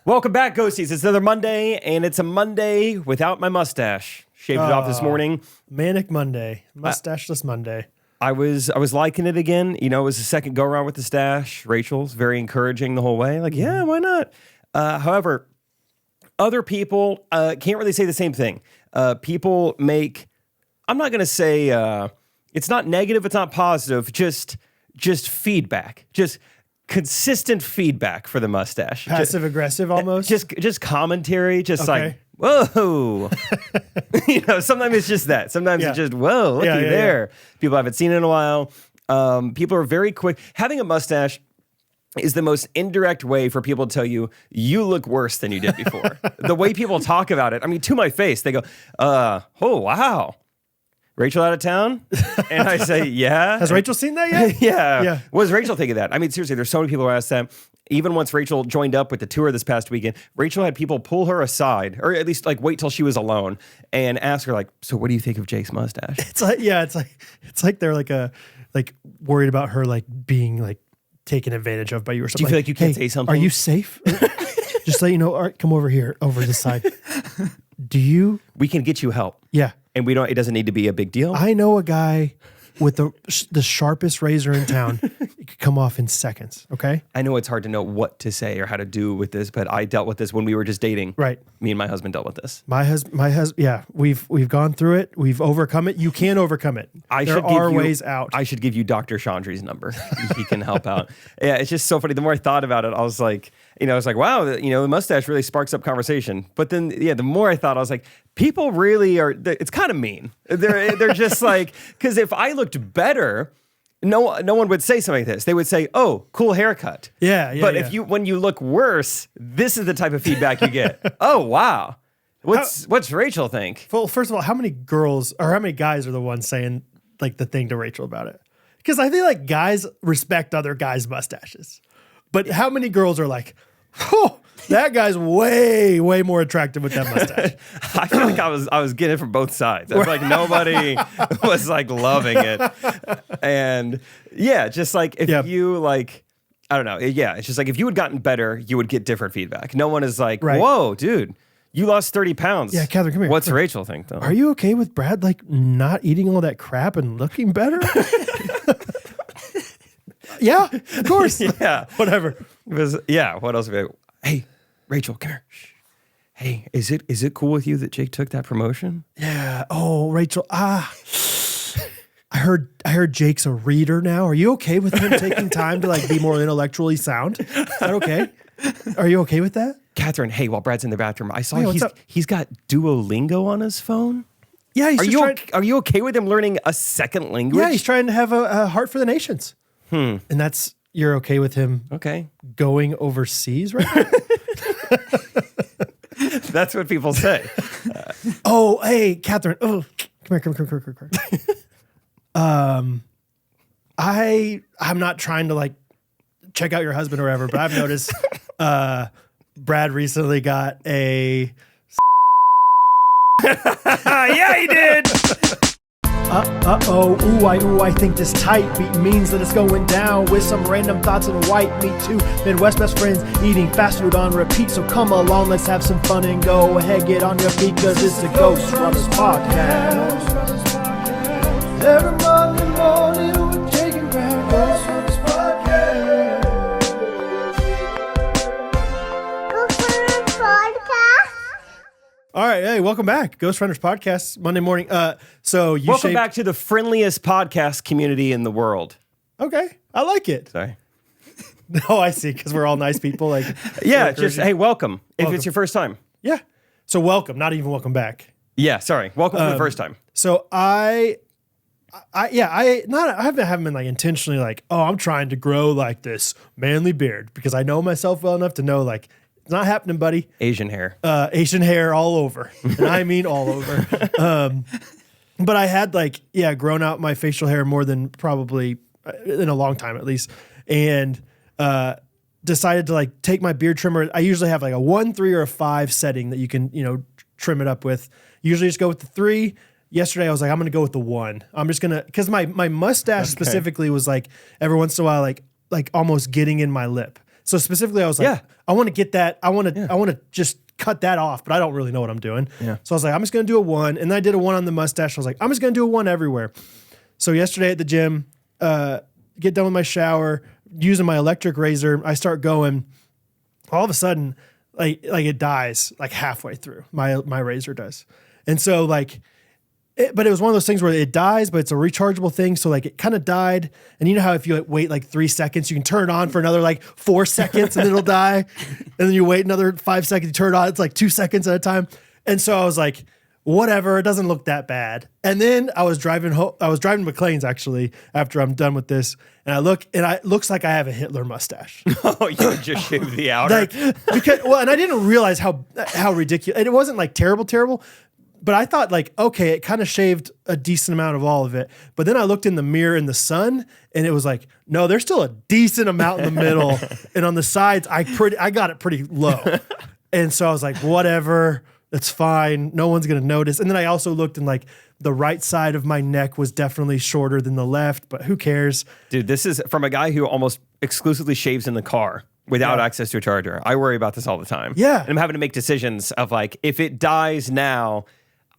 Welcome back, Ghosties. It's another Monday, and it's a Monday without my mustache. Shaved it off this morning. Manic Monday. Mustacheless Monday. I was liking it again. You know, it was the second go-around with the stash. Rachel's very encouraging the whole way. Like, yeah, why not? However, other people can't really say the same thing. People make, I'm not going to say, it's not negative, it's not positive, just feedback. Just consistent feedback for the mustache. Passive aggressive almost? Just commentary, just Okay. like, whoa. You know, sometimes it's just that. Sometimes it's just, whoa, looky there. People haven't seen it in a while. People are very quick. Having a mustache is the most indirect way for people to tell you, you look worse than you did before. The way people talk about it, I mean, to my face, they go, oh, wow. Rachel out of town? And I say, yeah. Has Rachel seen that yet? Yeah. What does Rachel think of that? I mean, seriously, there's so many people who ask that. Even once Rachel joined up with the tour this past weekend, Rachel had people pull her aside, or at least like wait till she was alone and ask her like, so what do you think of Jake's mustache? It's like they're like worried about her like being like taken advantage of by you or something. Do you feel like you can't say something? Are you safe? Just let you know, all right, come over here, over this side. We can get you help. Yeah. And it doesn't need to be a big deal. I know a guy with the sharpest razor in town. It could come off in seconds, okay? I know it's hard to know what to say or how to do with this, but I dealt with this when we were just dating. Right. Me and my husband dealt with this. My husband, yeah, we've gone through it. We've overcome it. You can overcome it. There are ways out. I should give you Dr. Chandri's number. He can help out. Yeah, it's just so funny. The more I thought about it, I was like, wow, the mustache really sparks up conversation. But then, the more I thought, I was like, people really are, it's kind of mean. They're just like, because if I looked better, no one would say something like this. They would say, oh, cool haircut. Yeah. But when you look worse, this is the type of feedback you get. Oh, wow. What's Rachel think? Well, first of all, how many girls or how many guys are the ones saying like the thing to Rachel about it? Because I feel like guys respect other guys' mustaches. But how many girls are like, oh, that guy's way, way more attractive with that mustache? I feel like I was getting it from both sides. I feel like nobody was like loving it. And yeah, just like if you like, I don't know. Yeah, it's just like if you had gotten better, you would get different feedback. No one is like, whoa, dude, you lost 30 pounds. Yeah, Catherine, come here. What's Rachel think though? Are you okay with Brad like not eating all that crap and looking better? Yeah, of course. Yeah. Whatever. What else? Hey, Rachel, come here. Shh. Hey, is it cool with you that Jake took that promotion? Yeah. Oh, Rachel. I heard Jake's a reader now. Are you okay with him taking time to like be more intellectually sound? Is that okay? Are you okay with that? Catherine, hey, while Brad's in the bathroom, I saw Hey, he's got Duolingo on his phone. Yeah, Are you okay with him learning a second language? Yeah, he's trying to have a heart for the nations. And you're okay with him going overseas right now? That's what people say. Oh, hey, Catherine. Oh, come here. I'm not trying to like check out your husband or whatever, but I've noticed Brad recently got a yeah, he did. I think this tight beat means that it's going down with some random thoughts and white meat too. Midwest best friends eating fast food on repeat. So come along, let's have some fun and go ahead, get on your feet, cause it's the Ghostrunners podcast. Every Monday morning we're taking back Ghostrunners podcast. Ghostrunners podcast. All right, hey, welcome back, Ghostrunners podcast, Monday morning. Welcome back to the friendliest podcast community in the world. Okay, I like it. Sorry. No, I see, because we're all nice people. Like, yeah, just hey, welcome. If it's your first time. Yeah. So welcome, not even welcome back. Yeah, sorry. Welcome for the first time. So I haven't been like intentionally like, oh, I'm trying to grow like this manly beard, because I know myself well enough to know like it's not happening, buddy. Asian hair all over, and I mean all over. But I had like grown out my facial hair more than probably in a long time at least, and decided to like take my beard trimmer. I usually have like a 1, 3, or a 5 setting that you can trim it up with. Usually just go with the 3. Yesterday I was like, I'm gonna go with the 1. I'm just gonna, because my mustache specifically was like every once in a while like almost getting in my lip. So specifically, I was like, I want to get that. I want to just cut that off, but I don't really know what I'm doing. Yeah. So I was like, I'm just going to do a 1. And then I did a 1 on the mustache. I was like, I'm just going to do a 1 everywhere. So yesterday at the gym, get done with my shower, using my electric razor, I start going. All of a sudden, like it dies like halfway through. My razor does. And so like, but it was one of those things where it dies, but it's a rechargeable thing. So like it kind of died. And you know how if you wait like 3 seconds, you can turn it on for another like 4 seconds and it'll die. And then you wait another 5 seconds, you turn it on. It's like 2 seconds at a time. And so I was like, whatever, it doesn't look that bad. And then I was driving home. I was driving McLean's actually after I'm done with this. And I look, and it looks like I have a Hitler mustache. Oh, you just shaved the outer. And I didn't realize how ridiculous. And it wasn't like terrible. But I thought like, okay, it kind of shaved a decent amount of all of it. But then I looked in the mirror in the sun and it was like, no, there's still a decent amount in the middle. And on the sides, I got it pretty low. And so I was like, whatever, it's fine. No one's going to notice. And then I also looked and like the right side of my neck was definitely shorter than the left, but who cares? Dude, this is from a guy who almost exclusively shaves in the car without access to a charger. I worry about this all the time. Yeah. And I'm having to make decisions of like, if it dies now,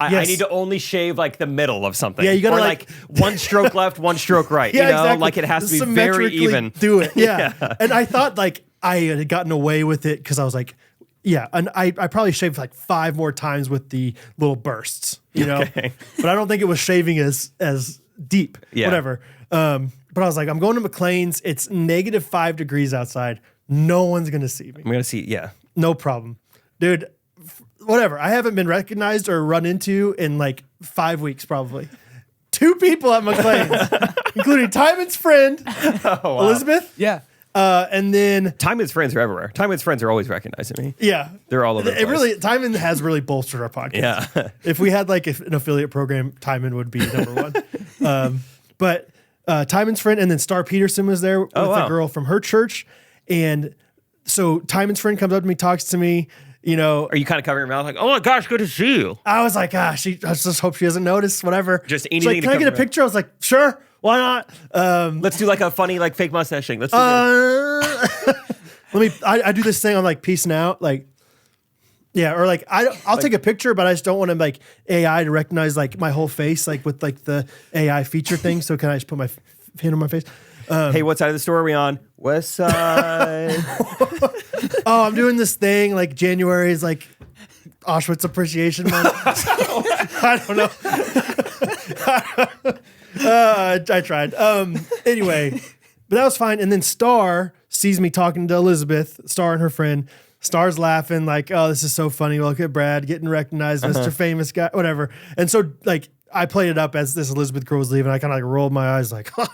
I need to only shave like the middle of something. Yeah, you gotta or like 1 stroke left, 1 stroke right. Yeah, you know, exactly. like it has to be very even. Do it. Yeah. And I thought like I had gotten away with it because I was like, yeah, and I probably shaved like 5 more times with the little bursts, you know. Okay. But I don't think it was shaving as deep. Yeah. Whatever. But I was like, I'm going to McLean's. It's -5 degrees outside. No one's gonna see me. I'm gonna see. Yeah. No problem, dude. Whatever. I haven't been recognized or run into in like 5 weeks, probably. 2 people at McLean's, including Timon's friend, Elizabeth. Yeah. And then Timon's friends are everywhere. Timon's friends are always recognizing me. yeah, They're all over the place. Really, Timon has really bolstered our podcast. Yeah. If we had like an affiliate program, Timon would be number 1. But Timon's friend, and then Star Peterson was there with a girl from her church. And so Timon's friend comes up to me, talks to me. You know, are you kind of covering your mouth like, oh my gosh, good to see you? I was like, I just hope she doesn't notice, whatever. Just She's anything. like, can I get a picture? I was like, sure, why not? Let's do like a funny like fake mustaching. Let's do I do this thing. I'm like peacing out, like, yeah, or like I'll take a picture, but I just don't want to like AI to recognize like my whole face, like with like the AI feature thing. So can I just put my hand on my face? Hey, what side of the store are we on? West side. Oh, I'm doing this thing like January is like Auschwitz Appreciation Month. I don't know. I tried. Anyway, but that was fine. And then Star sees me talking to Elizabeth, Star and her friend. Star's laughing like, oh, this is so funny. Look at Brad getting recognized, Mr. Famous Guy, whatever. And so like I played it up as this Elizabeth girl was leaving. I kind of like rolled my eyes like, huh,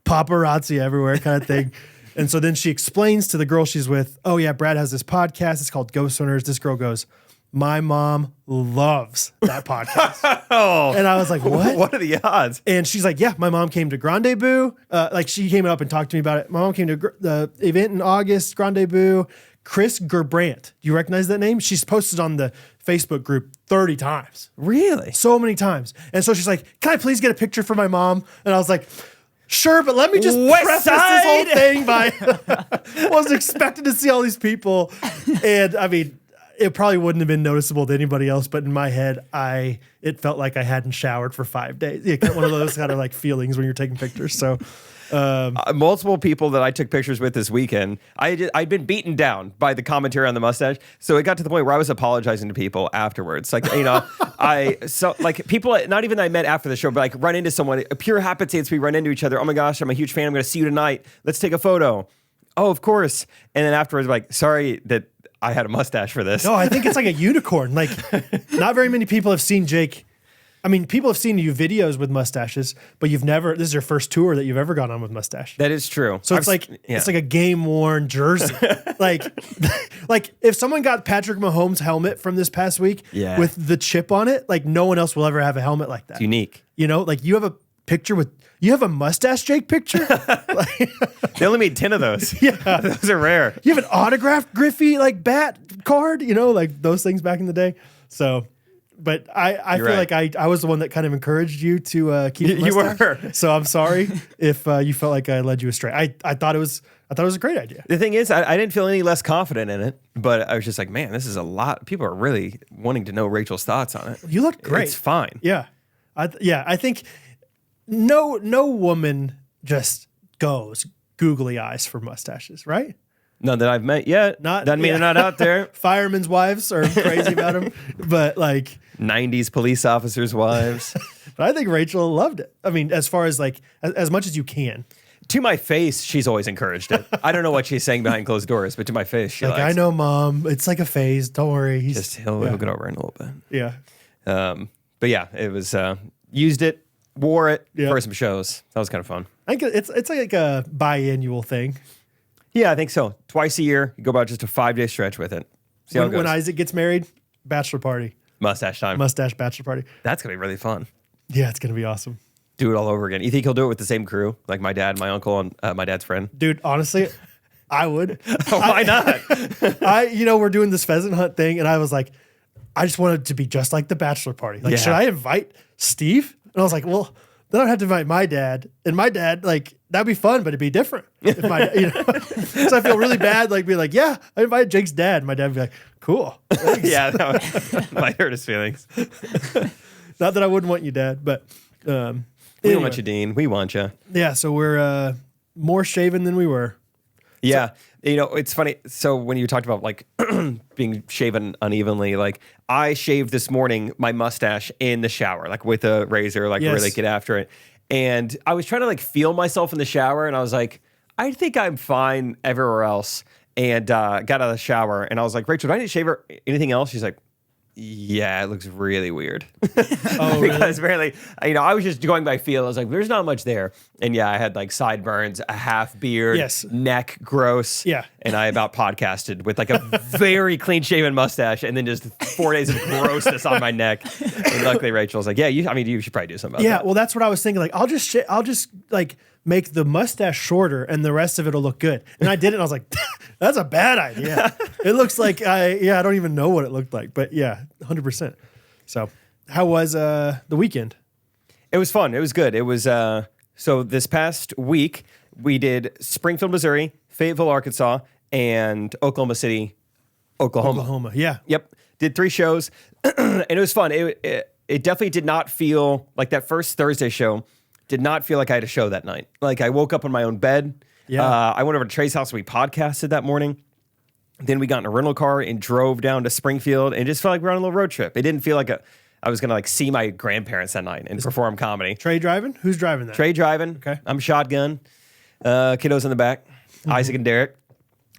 paparazzi everywhere kind of thing. And so then she explains to the girl she's with, oh yeah, Brad has this podcast. It's called Ghostrunners. This girl goes, my mom loves that podcast. Oh. And I was like, what? What are the odds? And she's like, yeah, my mom came to Grande Boo. Like she came up and talked to me about it. My mom came to the event in August, Grande Boo. Chris Gerbrandt. Do you recognize that name? She's posted on the Facebook group 30 times. Really? So many times. And so she's like, can I please get a picture for my mom? And I was like, sure, but let me just preface this whole thing by I wasn't expecting to see all these people. And I mean, it probably wouldn't have been noticeable to anybody else, but in my head, it felt like I hadn't showered for 5 days. Yeah, one of those kind of like feelings when you're taking pictures. So multiple people that I took pictures with this weekend, I'd been beaten down by the commentary on the mustache. So it got to the point where I was apologizing to people afterwards. Like, you know, people, not even that I met after the show, but like run into someone, pure happenstance, we run into each other. Oh my gosh, I'm a huge fan. I'm going to see you tonight. Let's take a photo. Oh, of course. And then afterwards, like, sorry that I had a mustache for this. No, I think it's like a unicorn. Like, not very many people have seen Jake. I mean, people have seen you videos with mustaches, but this is your first tour that you've ever gone on with mustache. That is true. So it's like a game worn jersey. like if someone got Patrick Mahomes' helmet from this past week with the chip on it, like no one else will ever have a helmet like that. It's unique. You know, like you have a picture you have a mustache Jake picture? They only made 10 of those. Yeah. Those are rare. You have an autographed Griffey like bat card, you know, like those things back in the day. So but I feel like I was the one that kind of encouraged you to keep it mustache. You were. So I'm sorry if you felt like I led you astray. I thought it was I thought it was a great idea. The thing is, I didn't feel any less confident in it, but I was just like, man, this is a lot. People are really wanting to know Rachel's thoughts on it. You looked great. It's fine. Yeah. I think no woman just goes googly eyes for mustaches, right? None that I've met yet. Doesn't mean they're not out there. Firemen's wives are crazy about them, but like 90s police officers' wives. But I think Rachel loved it. I mean, as far as like as much as you can. To my face, she's always encouraged it. I don't know what she's saying behind closed doors, but to my face, she likes I know, Mom. It's like a phase. Don't worry. He'll get over it in a little bit. Yeah. But yeah, it was used it, wore it for some shows. That was kind of fun. I think it's like a biannual thing. Yeah, I think so. Twice a year, you go about just a 5-day stretch with it. See how it goes. When Isaac gets married, bachelor party. Mustache time. Mustache bachelor party. That's going to be really fun. Yeah, it's going to be awesome. Do it all over again. You think he'll do it with the same crew? Like my dad, my uncle, and my dad's friend? Dude, honestly, I would. Why not? We're doing this pheasant hunt thing, and I was like, I just wanted it to be just like the bachelor party. Like, should I invite Steve? And I was like, well, then I'd have to invite my dad. And my dad, like, that'd be fun, but it'd be different. If my, So I feel really bad, like, be like, yeah, I invited Jake's dad. And my dad would be like, cool. Yeah, that might hurt his feelings. Not that I wouldn't want you, Dad, but we want you, Dean. We want you. Yeah, so we're more shaven than we were. Yeah. It's funny. So when you talked about like being shaven unevenly, like I shaved this morning my mustache in the shower, like with a razor, like really get after it. And I was trying to like feel myself in the shower, and I was like, I think I'm fine everywhere else. And got out of the shower, and I was like, Rachel, do I need to shave her? Anything else? She's like, yeah, it looks really weird. Oh, really? Because apparently, I was just going by feel. I was like, there's not much there. And yeah, I had like sideburns, a half beard, neck gross. Yeah. And I about podcasted with like a very clean shaven mustache and then just 4 days of grossness on my neck. And luckily Rachel was like, yeah, you should probably do something about that. Well, that's what I was thinking. Like, I'll just like make the mustache shorter and the rest of it'll look good. And I did it and I was like, that's a bad idea. It looks like I don't even know what it looked like, but yeah, 100%. So how was the weekend? It was fun. It was good. It was, so this past week we did Springfield, Missouri, Fayetteville, Arkansas, and Oklahoma City, Oklahoma. Yeah. Yep. Did 3 shows and it was fun. It definitely did not feel like that first Thursday show did not feel like I had a show that night. Like I woke up in my own bed. Yeah. I went over to Trey's house and we podcasted that morning. Then we got in a rental car and drove down to Springfield and it just felt like we were on a little road trip. It didn't feel like I was going to like see my grandparents that night and perform comedy. Trey driving? Who's driving that? Trey driving. Okay. I'm shotgun. Kiddos in the back. Isaac and Derek.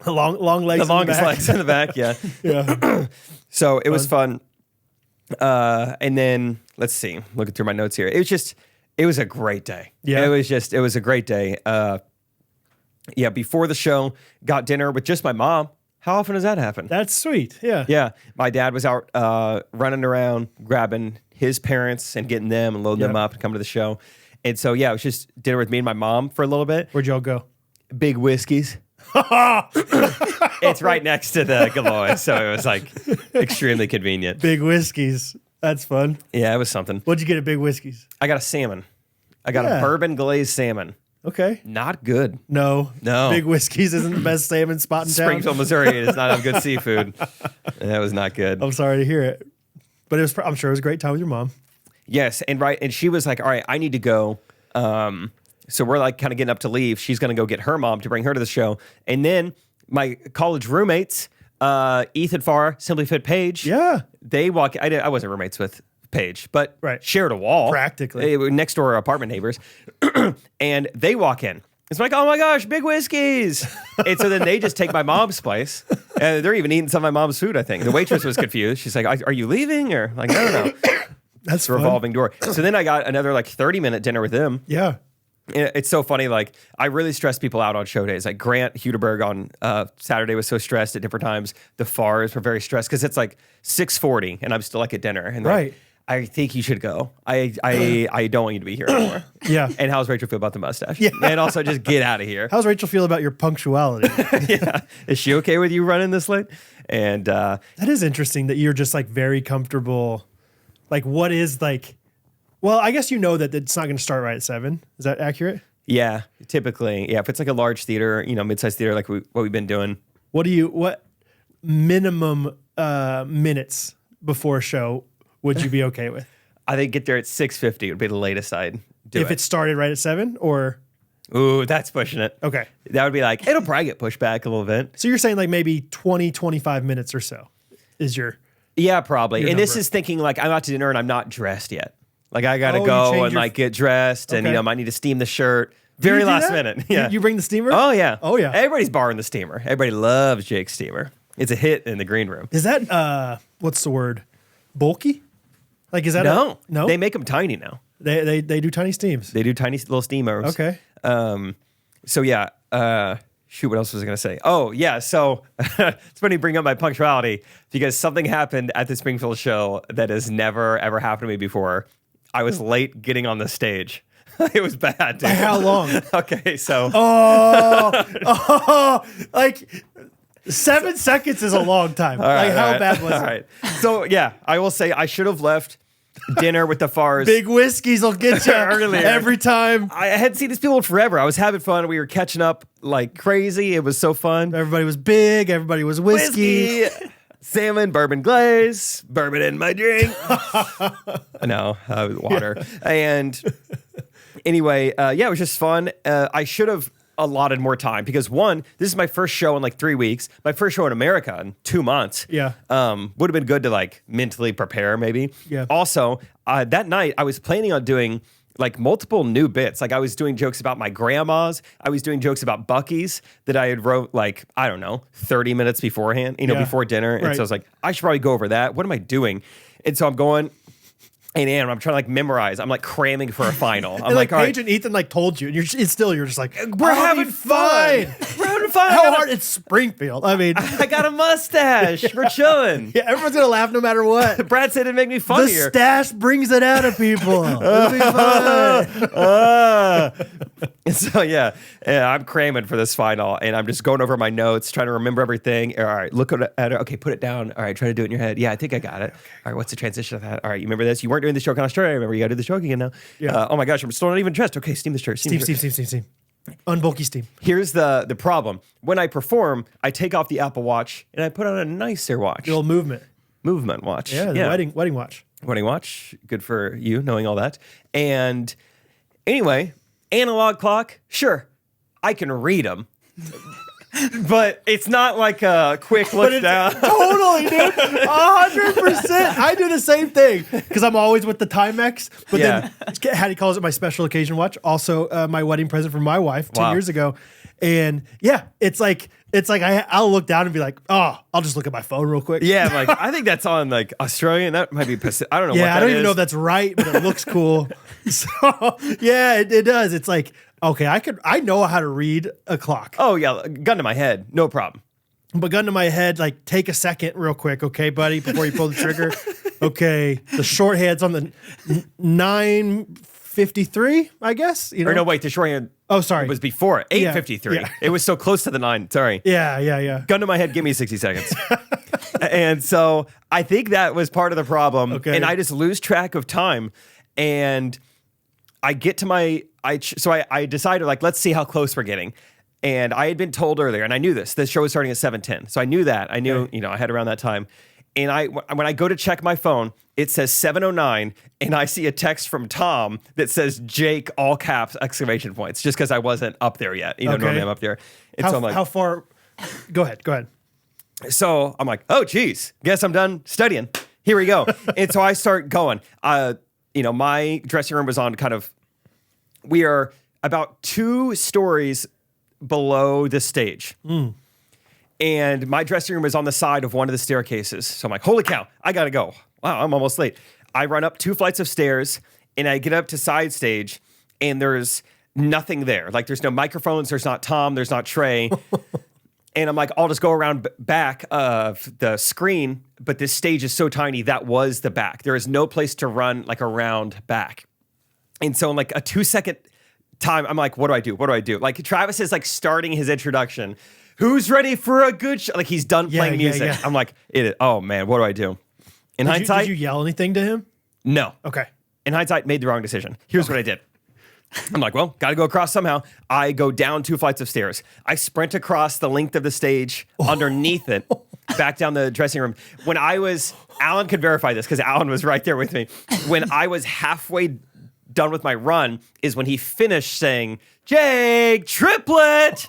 Long legs. The longest legs in the back. Yeah. Yeah. So it was fun. And then let's see, looking through my notes here. It was a great day. Yeah. It was a great day. Before the show, got dinner with just my mom. How often does that happen? That's sweet. Yeah. Yeah. My dad was out running around, grabbing his parents and getting them and loading them up and coming to the show. And so, yeah, it was just dinner with me and my mom for a little bit. Where'd y'all go? Big Whiskey's. It's right next to the Galois, so it was like extremely convenient. Big Whiskey's. That's fun. Yeah, it was something. What'd you get at Big Whiskey's? I got a salmon. I got a bourbon glazed salmon. Okay. Not good. No. No. Big Whiskey's isn't the best salmon spot in town. Springfield, Missouri does not have good seafood. That was not good. I'm sorry to hear it. But I'm sure it was a great time with your mom. Yes, and she was like, all right, I need to go. So we're like kind of getting up to leave. She's going to go get her mom to bring her to the show. And then my college roommates, Ethan Farr, Simply Fit Paige. Yeah. They walk. I wasn't roommates with Paige, but right. shared a wall. Practically. They were next door apartment neighbors. And they walk in. It's like, oh my gosh, Big Whiskey's. And so then they just take my mom's place. And they're even eating some of my mom's food, I think. The waitress was confused. She's like, are you leaving? Or like, no. That's a revolving door. So then I got another like 30-minute dinner with them. Yeah. It's so funny. Like I really stress people out on show days. Like Grant Huderberg on Saturday was so stressed at different times. The Fars were very stressed because it's like 6:40 and I'm still like at dinner. And right. Like, I think you should go. I don't want you to be here anymore. Yeah. And how's Rachel feel about the mustache? Yeah. And also just get out of here. How's Rachel feel about your punctuality? Yeah. Is she okay with you running this late? And that is interesting that you're just like very comfortable. Like what is like, well, I guess you know that it's not going to start right at 7. Is that accurate? Yeah, typically. Yeah, if it's like a large theater, mid-sized theater, like what we've been doing. What minimum minutes before a show would you be okay with? I think get there at 6:50 would be the latest I'd do if it started right at 7 or... Ooh, that's pushing it. Okay. That would be like, it'll probably get pushed back a little bit. So you're saying like maybe 20, 25 minutes or so is your... Yeah, probably. And number. this is thinking like I'm out to dinner and I'm not dressed yet. Like I got to go and like get dressed and, might need to steam the shirt. Very last minute. Yeah. You bring the steamer? Oh, yeah. Oh, yeah. Everybody's borrowing the steamer. Everybody loves Jake's steamer. It's a hit in the green room. Is that, what's the word? Bulky? Like, is that no? No. They make them tiny now. They do tiny steams. They do tiny little steamers. Okay. So yeah, shoot, what else was I going to say? Oh yeah. So it's funny you bring up my punctuality because something happened at the Springfield show that has never ever happened to me before. I was late getting on the stage. It was bad, dude. How long? Okay. So. Like 7 seconds is a long time. Like how bad was it? All right. So yeah, I will say I should have left dinner with the Fars. Big whiskeys will get you earlier every time. I hadn't seen these people in forever. I was having fun. We were catching up like crazy. It was so fun. Everybody was big. Everybody was whiskey. Salmon, bourbon glaze, bourbon in my drink. No, water. And anyway, it was just fun. I should have allotted more time because one, this is my first show in like 3 weeks. My first show in America in 2 months. Yeah. Would have been good to like mentally prepare maybe. Yeah. Also, that night I was planning on doing like multiple new bits. Like I was doing jokes about my grandmas. I was doing jokes about Buc-ee's that I had wrote like, I don't know, 30 minutes beforehand, before dinner. And so I was like, I should probably go over that. What am I doing? And so I'm going... And I'm trying to like memorize. I'm like cramming for a final. I'm like all Paige and Ethan like told you, and you're just like, we're having fun. We're having fun. How hard? It's Springfield. I mean, I got a mustache. We're chilling. Yeah, everyone's gonna laugh no matter what. Brad said it'd make me funnier. The stash brings it out of people. It'll be fun. So yeah, I'm cramming for this final, and I'm just going over my notes, trying to remember everything. All right, look at it. Okay, put it down. All right, try to do it in your head. Yeah, I think I got it. All right, what's the transition of that? All right, you remember this? You weren't doing this joke in Australia. Remember, you got to do this joke again now. Yeah. Oh my gosh, I'm still not even dressed. Okay, steam the shirt. Steam. Unbulky steam. Here's the problem. When I perform, I take off the Apple Watch and I put on a nicer watch. The old Movement watch. Yeah, the wedding watch. Wedding watch. Good for you knowing all that. And anyway, analog clock. Sure, I can read them. But it's not like a quick look down. Totally, dude. 100%. I do the same thing because I'm always with the Timex. But then Hattie calls it my special occasion watch. Also, my wedding present from my wife 10 years ago. And yeah, it's like I'll look down and be like, oh, I'll just look at my phone real quick. Yeah, like I think that's on like Australian. That might be Pacific. I don't know. What that I don't even know if that's right, but it looks cool. So yeah, it does. It's like, okay, I know how to read a clock. Oh yeah, gun to my head, no problem. But gun to my head, like take a second real quick, okay, buddy, before you pull the trigger. Okay, the shorthand's on the 9:53, I guess. Or no, wait, the shorthand. Oh, sorry, it was before it. 8:53. Yeah. It was so close to the 9. Sorry. Yeah. Gun to my head, give me 60 seconds. And so I think that was part of the problem. Okay. And I just lose track of time, and I get to I decided, like, let's see how close we're getting. And I had been told earlier, and I knew this show was starting at 7:10. So I knew that. I knew, I had around that time. And when I go to check my phone, it says 7:09, and I see a text from Tom that says Jake, all caps, exclamation points, just because I wasn't up there yet. Normally I'm up there. And so I'm like, how far? Go ahead. So I'm like, oh, geez, guess I'm done studying. Here we go. And so I start going. My dressing room was on we are about 2 stories below the stage. And my dressing room is on the side of one of the staircases. So I'm like, holy cow, I got to go. Wow, I'm almost late. I run up 2 flights of stairs, and I get up to side stage, and there's nothing there. Like, there's no microphones. There's not Tom. There's not Trey. And I'm like, I'll just go around back of the screen, but this stage is so tiny, that was the back. There is no place to run, like, around back. And so in, like, a 2-second time, I'm like, what do I do? Like, Travis is, like, starting his introduction. Who's ready for a good show? Like, he's done playing music. Yeah. I'm like, oh, man, what do I do? Did you yell anything to him? No. Okay. In hindsight, made the wrong decision. Here's what I did. I'm like, well, got to go across somehow. I go down 2 flights of stairs. I sprint across the length of the stage underneath it, back down the dressing room. When I was, Alan could verify this because Alan was right there with me. When I was halfway done with my run is when he finished saying, Jake, triplet.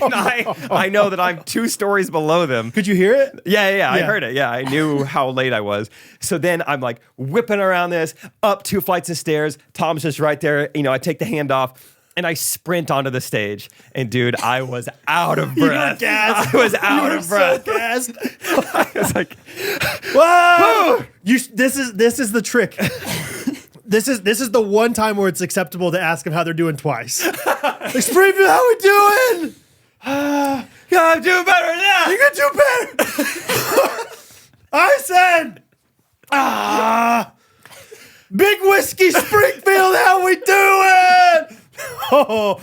And I know that I'm 2 stories below them. Could you hear it? Yeah, I heard it. Yeah, I knew how late I was. So then I'm like whipping around this, up 2 flights of stairs. Tom's just right there. I take the hand off and I sprint onto the stage. And dude, I was out of breath. I was out of breath. So gassed. I was like, whoa! This is the trick. This is the one time where it's acceptable to ask them how they're doing twice. Like, Springfield, how we doing? I'm doing better than that. You can do better. I said, Big Whiskey Springfield, how we doing? Oh,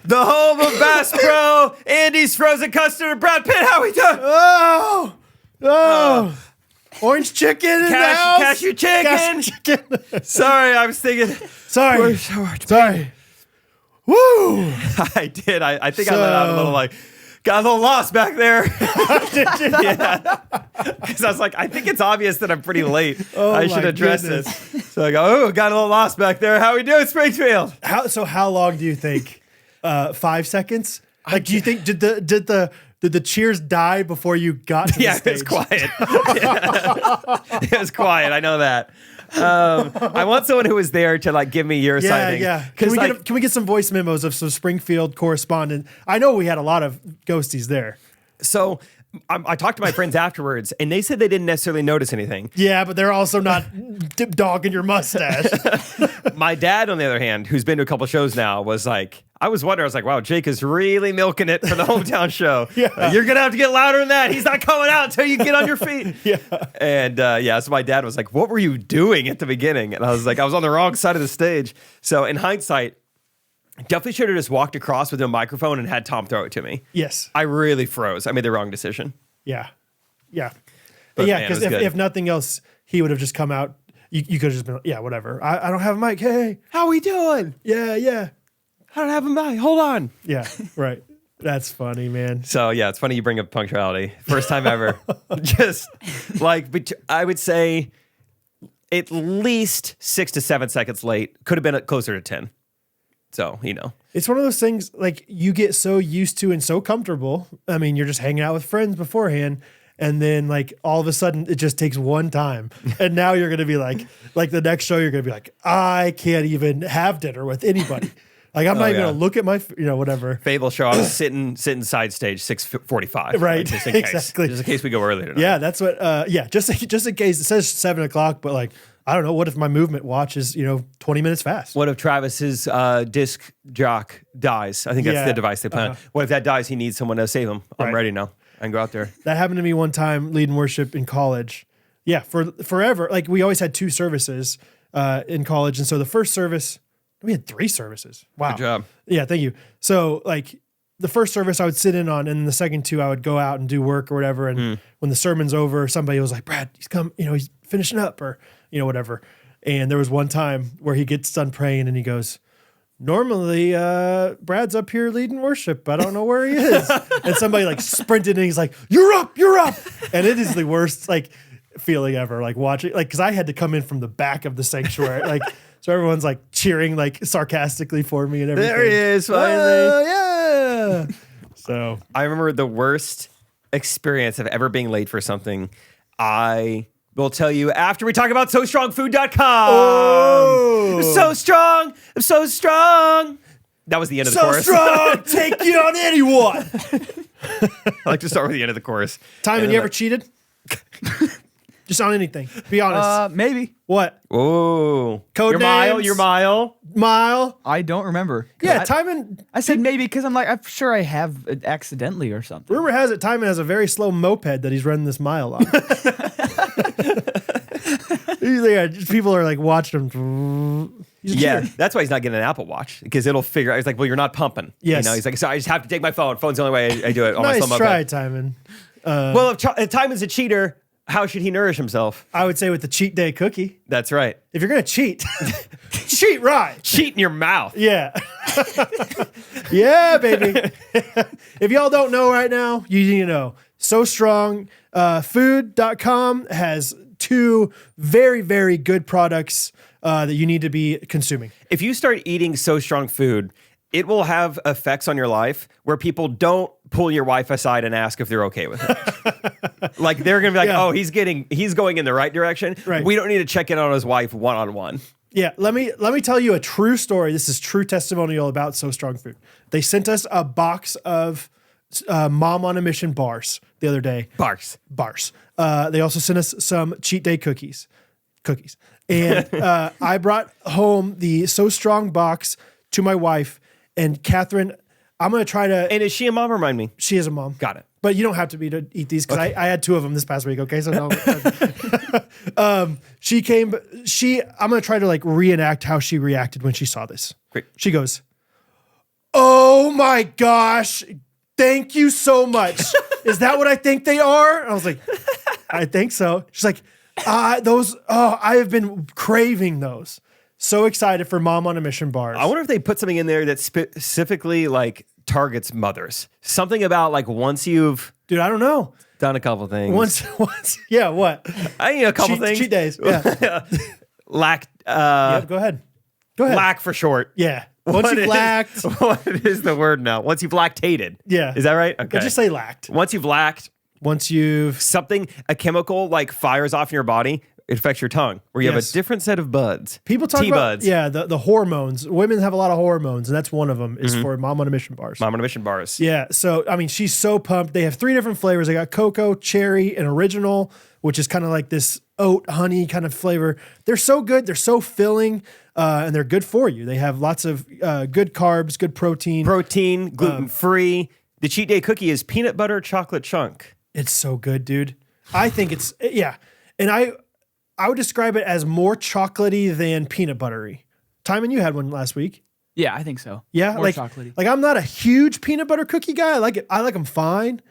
the home of Bass Pro, Andy's Frozen Custard, and Brad Pitt, how we doing? Oh. Orange chicken in the house. Cashew chicken. Sorry, I was thinking. Sorry. Woo! I did. I think I let out a little got a little lost back there. Yeah. Because I was like, I think it's obvious that I'm pretty late. I should address this. So I go, got a little lost back there. How we doing, Springfield? How long do you think? 5 seconds? Like, do you think did the cheers die before you got to the stage? It was quiet. It was quiet. I know that. I want someone who was there to give me your sightings. Yeah. Can we get some voice memos of some Springfield correspondent? I know we had a lot of ghosties there. So I talked to my friends afterwards, and they said they didn't necessarily notice anything. Yeah, but they're also not dogging your mustache. My dad, on the other hand, who's been to a couple shows now, was like, I was wondering, I was like, wow, Jake is really milking it for the hometown show. Yeah. You're going to have to get louder than that. He's not coming out until you get on your feet. Yeah. And so my dad was like, what were you doing at the beginning? And I was like, I was on the wrong side of the stage. So in hindsight, definitely should have just walked across with a microphone and had Tom throw it to me. Yes. I really froze. I made the wrong decision. Yeah. But Yeah, because if nothing else, he would have just come out. You could have just been, whatever. I don't have a mic. Hey. How we doing? Yeah. I don't have a mic. Hold on. Yeah, right. That's funny, man. So, yeah, it's funny you bring up punctuality. First time ever. Just I would say at least 6 to 7 seconds late. Could have been closer to 10. So, It's one of those things you get so used to and so comfortable. I mean, you're just hanging out with friends beforehand. And then all of a sudden it just takes one time. And now you're going to be like the next show, you're going to be like, I can't even have dinner with anybody. I'm not even going to look at my, whatever. Fable show. I was sitting side stage 6:45. Right. Just in case. Exactly. Just in case we go early tonight. Yeah, that's what, just in case. It says 7 o'clock, but I don't know. What if my movement watch is, 20 minutes fast? What if Travis's disc jock dies? I think that's the device they plan. What if that dies? He needs someone to save him. I'm ready now. I can go out there. That happened to me one time leading worship in college. Yeah, for forever. We always had 2 services in college. And so the first service, we had 3 services. Wow. Good job. Yeah, thank you. So the first service I would sit in on, and the second 2 I would go out and do work or whatever. And when the sermon's over, somebody was like, Brad, he's come, he's finishing up or, whatever. And there was one time where he gets done praying and he goes, normally Brad's up here leading worship. I don't know where he is. And somebody sprinted and he's like, you're up. And it is the worst feeling ever, watching, because I had to come in from the back of the sanctuary. So everyone's cheering sarcastically for me and everything. There he is, finally. Oh, yeah. So I remember the worst experience of ever being late for something. I will tell you after we talk about SoStrongFood.com. Oh. I'm so strong. I'm so strong. That was the end of the chorus. So strong, take you on anyone. I like to start with the end of the chorus. Timon, you ever cheated? Just on anything. Be honest. Maybe. What? Oh. Code names? Your mile. Mile? I don't remember. Yeah, Timon. I said maybe because I'm sure I have it accidentally or something. Rumor has it Timon has a very slow moped that he's running this mile on. People are watching him. Yeah, that's why he's not getting an Apple Watch, because it'll figure out. He's like, well, you're not pumping. Yes. He's like, so I just have to take my phone. Phone's the only way I do it on my Nice slow try, moped. Timon. Well, if Timon's a cheater, how should he nourish himself? I would say with the cheat day cookie. That's right. If you're going to cheat, cheat right. Cheat in your mouth. Yeah. Yeah, baby. If y'all don't know right now, you need to know. So Strong Food.com has 2 very, very good products that you need to be consuming. If you start eating So Strong food, it will have effects on your life where people don't pull your wife aside and ask if they're okay with it. Like they're gonna be like, oh, he's going in the right direction. Right. We don't need to check in on his wife one-on-one. Yeah, let me tell you a true story. This is true testimonial about So Strong Food. They sent us a box of Mom on a Mission bars the other day. Bars. They also sent us some cheat day cookies. And I brought home the So Strong box to my wife. And Catherine, I'm going to try to... And is she a mom? Remind me. She is a mom. Got it. But you don't have to be to eat these because I had 2 of them this past week. Okay, so no. She came. I'm going to try to like reenact how she reacted when she saw this. Great. She goes, "Oh my gosh, thank you so much. Is that what I think they are?" I was like, "I think so." She's like, "Those. Oh, I have been craving those." So excited for Mom on a Mission bars. I wonder if they put something in there that specifically like targets mothers. Something about like once you've Dude, I don't know. done a couple things. Once, yeah, what? I need a couple things. Cheat days. Yeah. Lack. Yeah, go ahead. Lack for short. Yeah. Once you've lacked. What is the word now? Once you've lactated. Yeah. Is that right? Okay. But just say lacked. Once you've lacked, Once you've. a chemical like fires off in your body, it affects your tongue, where you have a different set of buds. People talk T-buds. about, the hormones. Women have a lot of hormones, and that's one of them is for Mom on a Mission bars. Mom on a Mission bars. Yeah. So, I mean, she's so pumped. They have 3 different flavors. They got cocoa, cherry, and original, which is kind of like this oat honey kind of flavor. They're so good. They're so filling, and they're good for you. They have lots of good carbs, good protein. Protein, gluten-free. The cheat day cookie is peanut butter chocolate chunk. It's so good, dude. I think it's, yeah. And I would describe it as more chocolatey than peanut buttery. Timon, you had one last week. Yeah, I think so. Yeah, More chocolatey. Like I'm not a huge peanut butter cookie guy. I like it. I like them fine,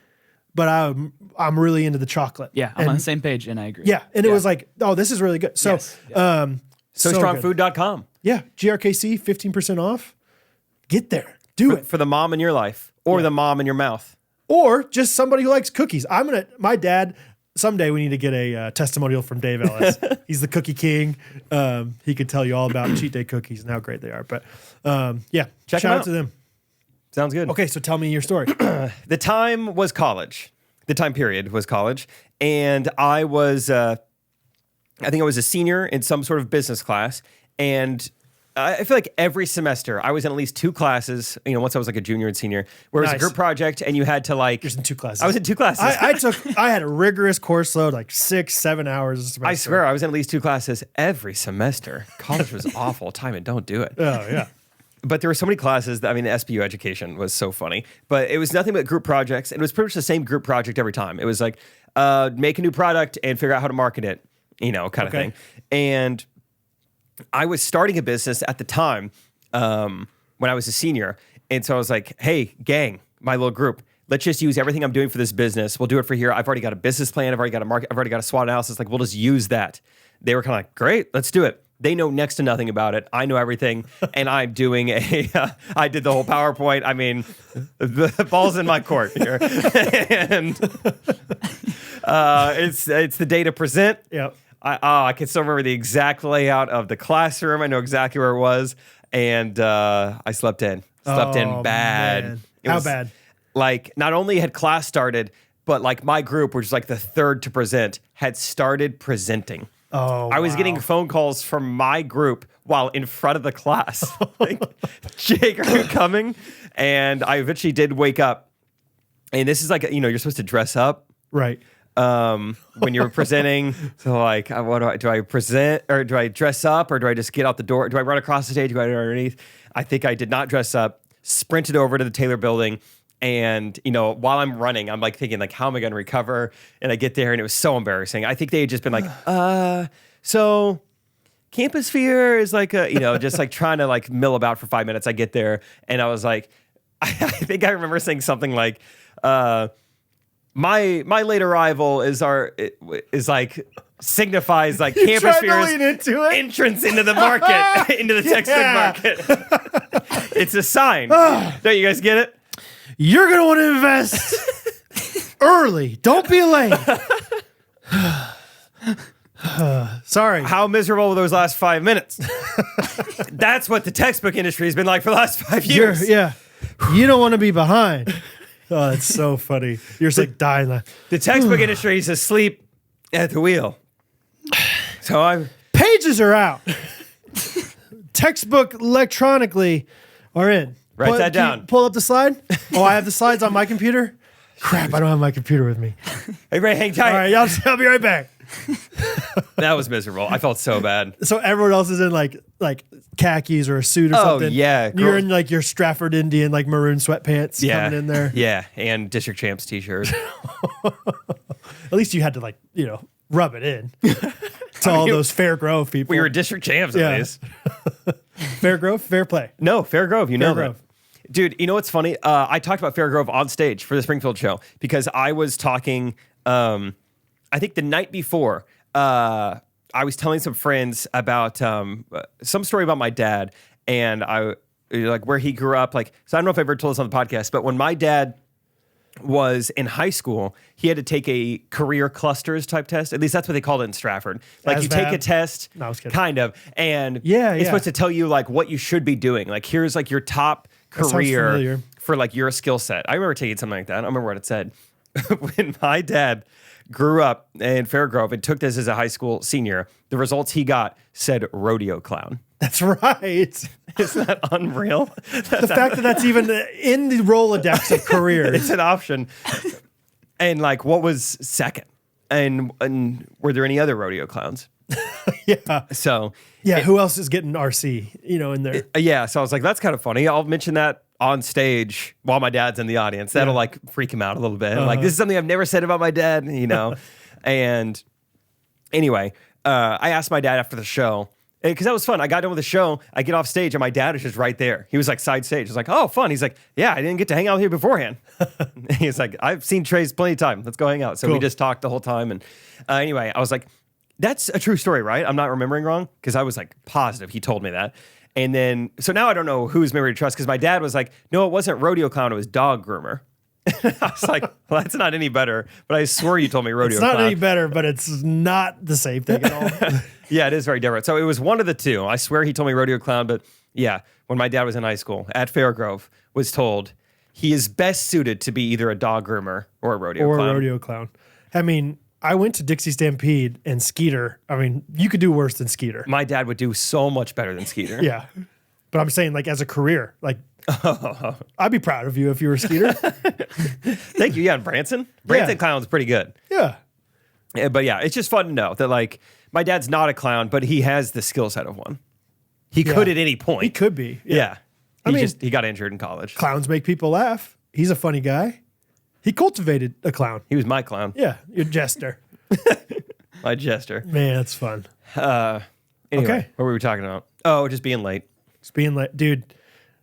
but I'm really into the chocolate. Yeah, I'm on the same page, and I agree. Yeah, and it was like, oh, this is really good. So, Yes, yeah. SoStrongFood.com. Yeah, GRKC 15% off. Get there, do it, For the mom in your life or the mom in your mouth. or just somebody who likes cookies. My dad. Someday we need to get a testimonial from Dave Ellis. He's the cookie king. He could tell you all about cheat day cookies and how great they are. But yeah, Check shout them out to them. Sounds good. Okay, so tell me your story. The time was college. The time period was college. And I was, I think I was a senior in some sort of business class. And I feel like every semester I was in at least 2 classes, once I was like a junior and senior, where it was a group project and you had to like... You're in 2 classes. I was in 2 classes. I had a rigorous course load, like 6-7 hours a semester. I swear I was in at least 2 classes every semester. College was awful. Timon, don't do it. Oh, yeah. But there were so many classes that, the SBU education was so funny, but it was nothing but group projects. And it was pretty much the same group project every time. It was like, make a new product and figure out how to market it, kind of thing. And I was starting a business at the time when I was a senior. And so I was like, hey, gang, my little group, let's just use everything I'm doing for this business. We'll do it for here. I've already got a business plan. I've already got a market. I've already got a SWOT analysis. Like, we'll just use that. They were kind of like, great, let's do it. They know next to nothing about it. I know everything. And I'm doing I did the whole PowerPoint. I mean, the ball's in my court here. And it's the day to present. Yep. I can still remember the exact layout of the classroom. I know exactly where it was. And I slept in. Slept in bad. Man. How bad? Like, not only had class started, but like my group, which was like the 3rd to present, had started presenting. Oh, I was getting phone calls from my group while in front of the class. Like, Jake, are you coming? And I eventually did wake up. And this is like, you're supposed to dress up. Right. When you're presenting. So like, what do I present, or do I dress up, or do I just get out the door? Do I run across the stage? Do I do underneath? I think I did not dress up, sprinted over to the Taylor building. And, while I'm running, I'm like thinking like, how am I going to recover? And I get there and it was so embarrassing. I think they had just been like, so Campus Fear is like just like trying to like mill about for 5 minutes. I get there and I was like, I think I remember saying something like, My late arrival is like signifies like Campus Fear's entrance into the market, into the textbook market. It's a sign. Don't you guys get it? You're gonna want to invest early. Don't be late. Sorry. How miserable were those last 5 minutes? That's what the textbook industry has been like for the last 5 years. You don't want to be behind. Oh, that's so funny. You're just like dying. The textbook industry is asleep at the wheel. So pages are out. Textbook electronically are in. Write that down. Pull up the slide. Oh, I have the slides on my computer. Crap, I don't have my computer with me. Everybody hang tight. All right, I'll be right back. That was miserable. I felt so bad. So everyone else is in like khakis or a suit or something. Oh yeah, you're in like your Stratford Indian like maroon sweatpants coming in there. Yeah, and District Champs t-shirt. At least you had to like rub it in to all those Fair Grove people. We were District Champs at least. Fair Grove, fair play. No, Fair Grove. You know that. Grove. Dude, you know what's funny? I talked about Fair Grove on stage for the Springfield show because I was talking. I think the night before, I was telling some friends about some story about my dad and like where he grew up. Like, so I don't know if I ever told this on the podcast, but when my dad was in high school, he had to take a career clusters type test. At least that's what they called it in Stratford. Like you take a test, no, I was kidding. Kind of, and it's supposed to tell you like what you should be doing. Like here's like your top career for like your skill set. I remember taking something like that. I don't remember what it said. When my dad grew up in Fairgrove and took this as a high school senior, the results he got said rodeo clown. That's right. Isn't that unreal? The fact that that's even in the Rolodex of careers. It's an option. And like, what was second? And were there any other rodeo clowns? Yeah. So who else is getting RC, in there? So I was like, that's kind of funny. I'll mention that on stage while my dad's in the audience. That'll like freak him out a little bit. Like, this is something I've never said about my dad, And anyway, I asked my dad after the show, because that was fun. I got done with the show. I get off stage and my dad is just right there. He was like side stage. I was like, oh, fun. He's like, yeah, I didn't get to hang out with you beforehand. He's like, I've seen Trey's plenty of time. Let's go hang out. So we just talked the whole time. And anyway, I was like, that's a true story, right? I'm not remembering wrong, because I was like positive he told me that. And then, so now I don't know whose memory to trust, because my dad was like, no, it wasn't rodeo clown, it was dog groomer. I was like, well, that's not any better, but I swore you told me rodeo clown. It's not any better, but it's not the same thing at all. Yeah, it is very different. So it was one of the two. I swear he told me rodeo clown, but yeah, when my dad was in high school at Fairgrove, was told he is best suited to be either a dog groomer or a rodeo clown. Or a rodeo clown. I mean, I went to Dixie Stampede and Skeeter. I mean, you could do worse than Skeeter. My dad would do so much better than Skeeter. Yeah. But I'm saying, like, as a career, like, I'd be proud of you if you were Skeeter. Thank you. Yeah, Branson. Branson clown's pretty good. Yeah. But yeah, it's just fun to know that, like, my dad's not a clown, but he has the skill set of one. He could at any point. He could be. Yeah. He got injured in college. Clowns make people laugh. He's a funny guy. He cultivated a clown. He was my clown. Yeah, your jester. My jester. Man, that's fun. Anyway, what were we talking about? Oh, just being late. Just being late. Dude,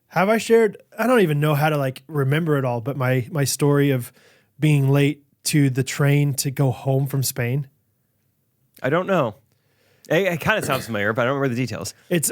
have I shared? I don't even know how to like remember it all, but my story of being late to the train to go home from Spain. I don't know. It kind of sounds familiar, but I don't remember the details. It's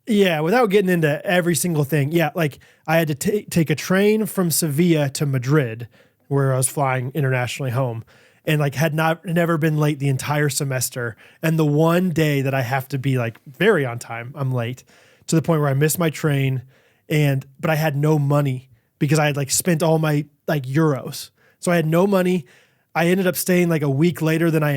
without getting into every single thing. Yeah, like I had to take a train from Sevilla to Madrid, where I was flying internationally home, and like had never been late the entire semester. And the one day that I have to be like very on time, I'm late to the point where I missed my train, but I had no money because I had like spent all my like euros. So I had no money. I ended up staying like a week later than I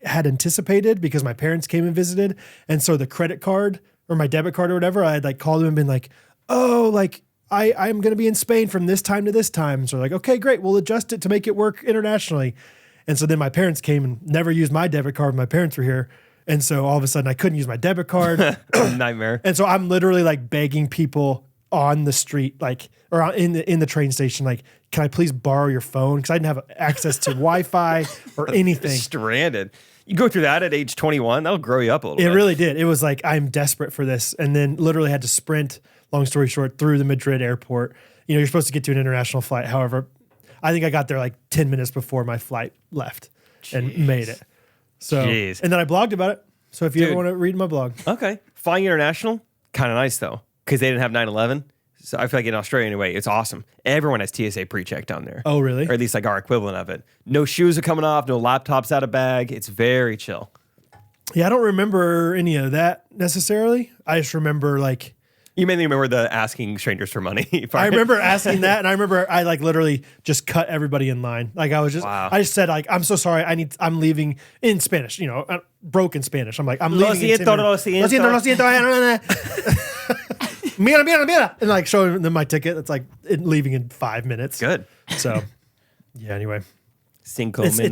had anticipated because my parents came and visited. And so the credit card or my debit card or whatever, I had like called them and been like, oh, like I'm going to be in Spain from this time to this time. So like, okay, great. We'll adjust it to make it work internationally. And so then my parents came and never used my debit card when my parents were here. And so all of a sudden I couldn't use my debit card. Nightmare. And so I'm literally like begging people on the street, like, or in the train station, like, can I please borrow your phone? Because I didn't have access to Wi-Fi or anything. Stranded. You go through that at age 21, that'll grow you up a little bit. It really did. It was like, I'm desperate for this. And then literally had to sprint, long story short, through the Madrid airport. You're supposed to get to an international flight. However, I think I got there like 10 minutes before my flight left and made it. So, and then I blogged about it. So if you ever want to read my blog. Okay. Flying international, kind of nice though, because they didn't have 9/11. So I feel like in Australia anyway, it's awesome. Everyone has TSA pre-check down there. Oh, really? Or at least like our equivalent of it. No shoes are coming off, no laptops out of bag. It's very chill. Yeah, I don't remember any of that necessarily. I just remember like... You mainly remember the asking strangers for money part. I remember asking that, and I remember I like literally just cut everybody in line. Like I just said like, I'm so sorry, I'm leaving in Spanish, broken Spanish. I'm like, I'm leaving. Lo siento. Mira. And like showing them my ticket. It's like leaving in 5 minutes. Good. So, yeah, anyway. It's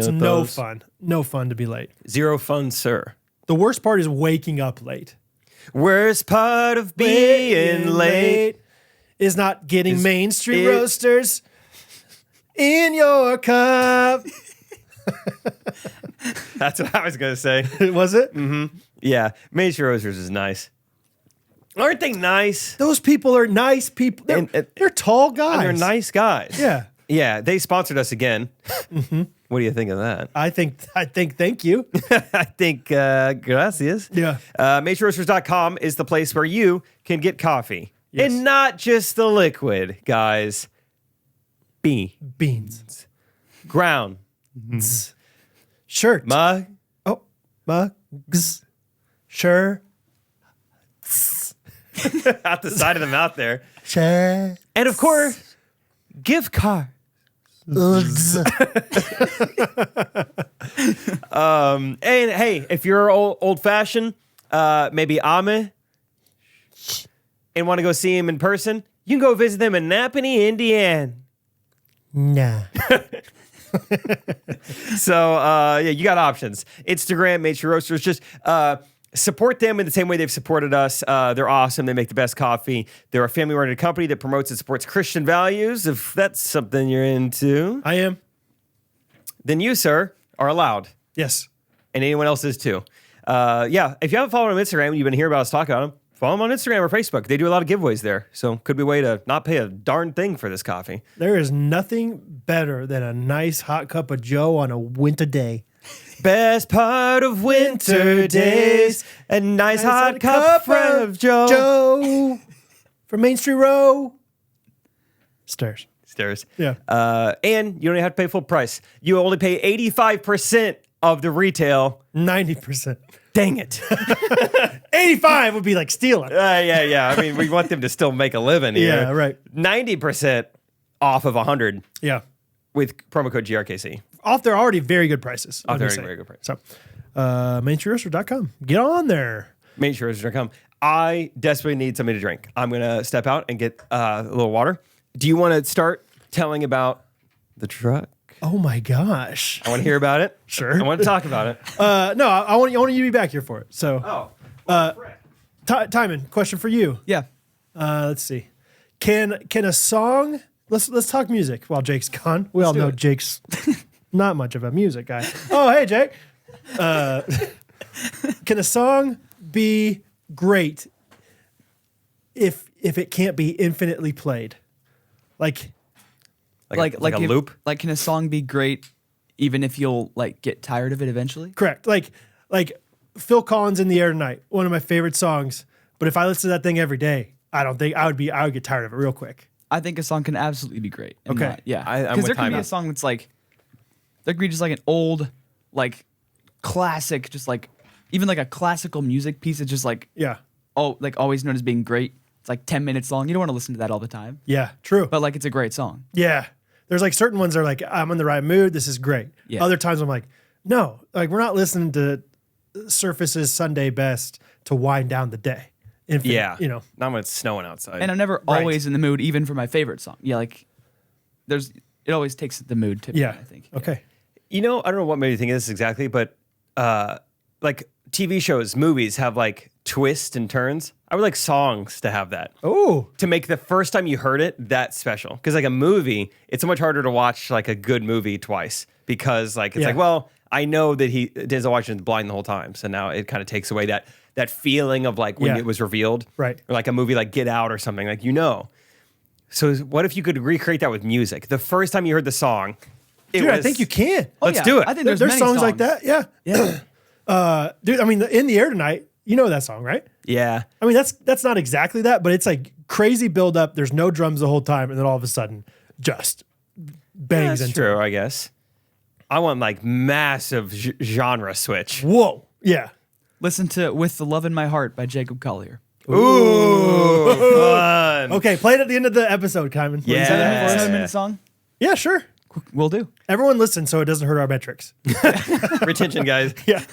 no fun. No fun to be late. Zero fun, sir. The worst part is waking up late. Worst part of being late is not getting Main Street Roasters in your cup. That's what I was going to say. Was it? Mm-hmm. Yeah. Main Street Roasters is nice. Aren't they nice? Those people are nice people. They're tall guys. And they're nice guys. Yeah. Yeah. They sponsored us again. Mm-hmm. What do you think of that? I think thank you. I think gracias. Yeah. MainStreetRoasters.com is the place where you can get coffee. Yes. And not just the liquid, guys. Beans. Ground. Shirt. Mug. Oh. Mugs. Sure. Out the side of the mouth there. Sure. And of course, gift card. And hey, if you're old fashioned, maybe Ame, and want to go see him in person, you can go visit them in Napanee, Indiana. Nah. So yeah, you got options. Instagram, Main Street Roasters. Just support them in the same way they've supported us. They're awesome. They make the best coffee. They're a family-oriented company that promotes and supports Christian values. If that's something you're into, I am. Then you, sir, are allowed. Yes. And anyone else is too. Yeah, if you haven't followed them on Instagram and you've been hearing about us talk about them, follow them on Instagram or Facebook. They do a lot of giveaways there. So could be a way to not pay a darn thing for this coffee. There is nothing better than a nice hot cup of Joe on a winter day. Best part of winter days, a nice hot cup of Joe. From Main Street Row. Stairs. Yeah. And you don't even have to pay full price. You only pay 85% of the retail. 90%. Dang it. 85 would be like stealing. Yeah. I mean, we want them to still make a living here. Yeah, right. 90% off of 100. Yeah. With promo code GRKC. Off their already very good prices. Very good price. So, MainStreetRoaster.com. Get on there. MainStreetRoaster.com. I desperately need something to drink. I'm going to step out and get a little water. Do you want to start telling about the truck? Oh my gosh. I want to hear about it. Sure. I want to talk about it. No, I want you to be back here for it. So, Timon, question for you. Yeah. Let's see. Can a song? Let's talk music while Jake's gone. We all know Jake's not much of a music guy. Oh, hey, Jake. Can a song be great if it can't be infinitely played? Like a loop? Like, can a song be great even if you'll get tired of it eventually? Correct. Like Phil Collins' "In the Air Tonight," one of my favorite songs. But if I listen to that thing every day, I don't think I would get tired of it real quick. I think a song can absolutely be great. Okay. Yeah. Because there can be a song that's there could be just an old, classic, just even a classical music piece that's just always known as being great. It's 10 minutes long. You don't want to listen to that all the time. Yeah, true. But it's a great song. Yeah. There's certain ones that are I'm in the right mood. This is great. Yeah. Other times I'm no, we're not listening to Surface's Sunday Best to wind down the day. Not when it's snowing outside. And I'm never always in the mood, even for my favorite song. Yeah, it always takes the mood to me, I think. Okay. I don't know what made you think of this exactly, but TV shows, movies have twists and turns. I would like songs to have that. Oh. To make the first time you heard it that special. Because a movie, it's so much harder to watch a good movie twice. Because I know that Denzel Washington's blind the whole time. So now it kind of takes away that feeling of when it was revealed. Right. Or a movie like Get Out or something. So what if you could recreate that with music? The first time you heard the song, I think you can. Let's do it. I think there's There's many songs like that. Yeah. Dude, I mean, In the Air Tonight, you know that song, right? Yeah. I mean, that's not exactly that, but it's like crazy build up. There's no drums the whole time. And then all of a sudden, just bangs That's into true, it. I guess. I want like massive genre switch. Whoa. Yeah. Listen to With the Love in My Heart by Jacob Collier. Ooh, fun. Okay, play it at the end of the episode, Kyman. Yeah. 7-minute song? Yeah, sure. Will do. Everyone listen so it doesn't hurt our metrics. Retention, guys. Yeah.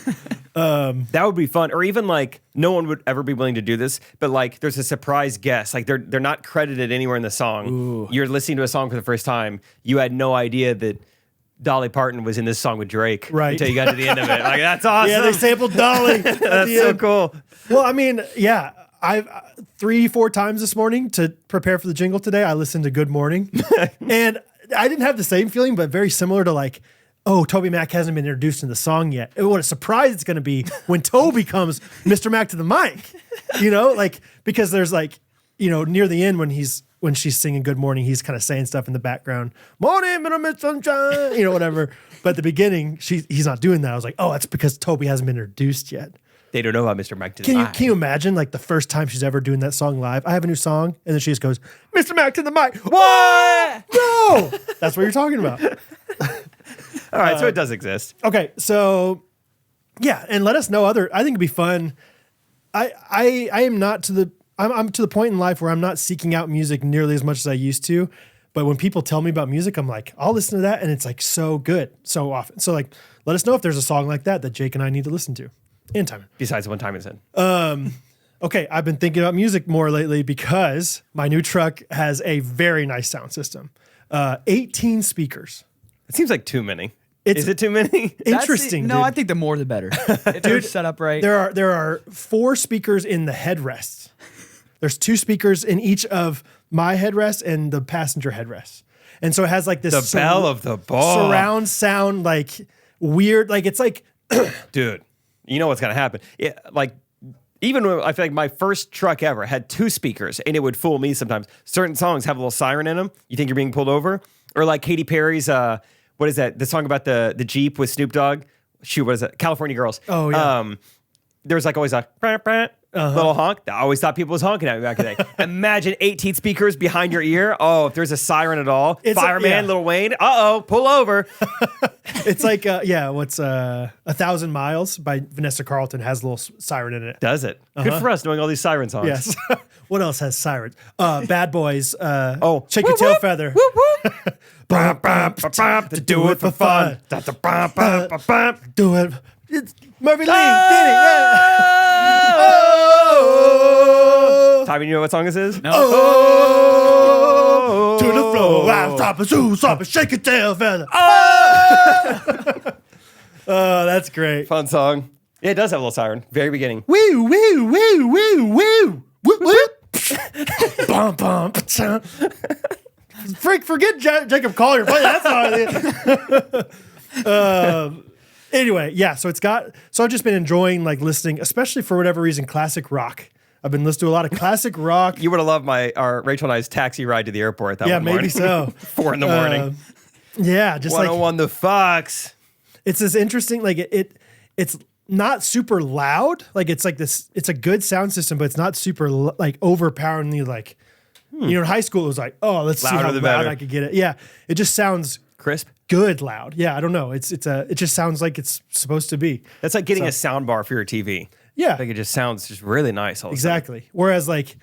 That would be fun. Or even like no one would ever be willing to do this, but like there's a surprise guest. Like they're not credited anywhere in the song. Ooh. You're listening to a song for the first time. You had no idea that Dolly Parton was in this song with Drake. Right. Until you got to the end of it. Like that's awesome. Yeah, they sampled Dolly. That's so cool. Well, I mean, yeah. I've 3-4 times this morning to prepare for the jingle today. I listened to Good Morning. And I didn't have the same feeling, but very similar to like, oh, Toby Mac hasn't been introduced in the song yet. And what a surprise it's going to be when Toby comes Mr. Mac to the mic, like, because there's like, near the end when she's singing Good Morning, he's kind of saying stuff in the background, morning, middle, mid, sunshine, whatever. But at the beginning, he's not doing that. I was like, oh, that's because Toby hasn't been introduced yet. They don't know about Mr. Mac to the mic. Can you imagine like the first time she's ever doing that song live? I have a new song, and then she just goes, Mr. Mac to the mic. What? No! That's what you're talking about. All right, so it does exist. Okay, so yeah, and let us know I think it'd be fun. I am not I'm to the point in life where I'm not seeking out music nearly as much as I used to. But when people tell me about music, I'm like, I'll listen to that, and it's like so good so often. So like, let us know if there's a song like that Jake and I need to listen to. And time. Besides the one time it's in. Okay, I've been thinking about music more lately because my new truck has a very nice sound system. 18 speakers. It seems like too many. Is it too many? Interesting. No, dude. I think the more the better. If they're set up right. There are 4 speakers in the headrests. There's 2 speakers in each of my headrest and the passenger headrest. And so it has like this The bell of the ball. Surround sound, like weird, like it's like dude, you know what's gonna happen. Yeah, like even when I feel like my first truck ever had 2 speakers, and it would fool me sometimes. Certain songs have a little siren in them. You think you're being pulled over, or like Katy Perry's what is that? The song about the Jeep with Snoop Dogg. Shoot, what is that? California Girls. Oh yeah. There was like always a little honk. I always thought people was honking at me back in the day. Imagine 18 speakers behind your ear. Oh, if there's a siren at all. Fireman, Lil Wayne. Pull over. It's like, what's 1,000 Miles by Vanessa Carlton has a little siren in it. Does it? Good for us knowing all these siren songs. Yes. What else has sirens? Bad Boys. Shake Whoop, Your Tail whoop, Feather. Whoop, whoop. To do it for fun. Do it. It's Murphy Lee. Oh. Tommy, you know what song this is? No. To the floor. Stop it. Shake your tail feather. Oh, that's great. Fun song. Yeah, it does have a little siren. Very beginning. Woo, woo, woo, woo, woo. Whoop, whoop. Bum, bum, cha. Forget Jacob Collier. Play that song. Anyway, yeah, so I've just been enjoying like listening, especially for whatever reason, classic rock. I've been listening to a lot of classic rock. You would have loved our Rachel and I's taxi ride to the airport that one morning. Maybe so. 4 in the morning. Yeah, just 101 the Fox. It's this interesting, like it's not super loud. Like it's like this, it's a good sound system, but it's not super like overpoweringly like, in high school it was like, oh, let's see how loud I could get it. Yeah, it just sounds crisp. Good loud. Yeah, I don't know. It just sounds like it's supposed to be. That's like getting a sound bar for your TV. Yeah. Like it just sounds just really nice all the time. Exactly. Whereas like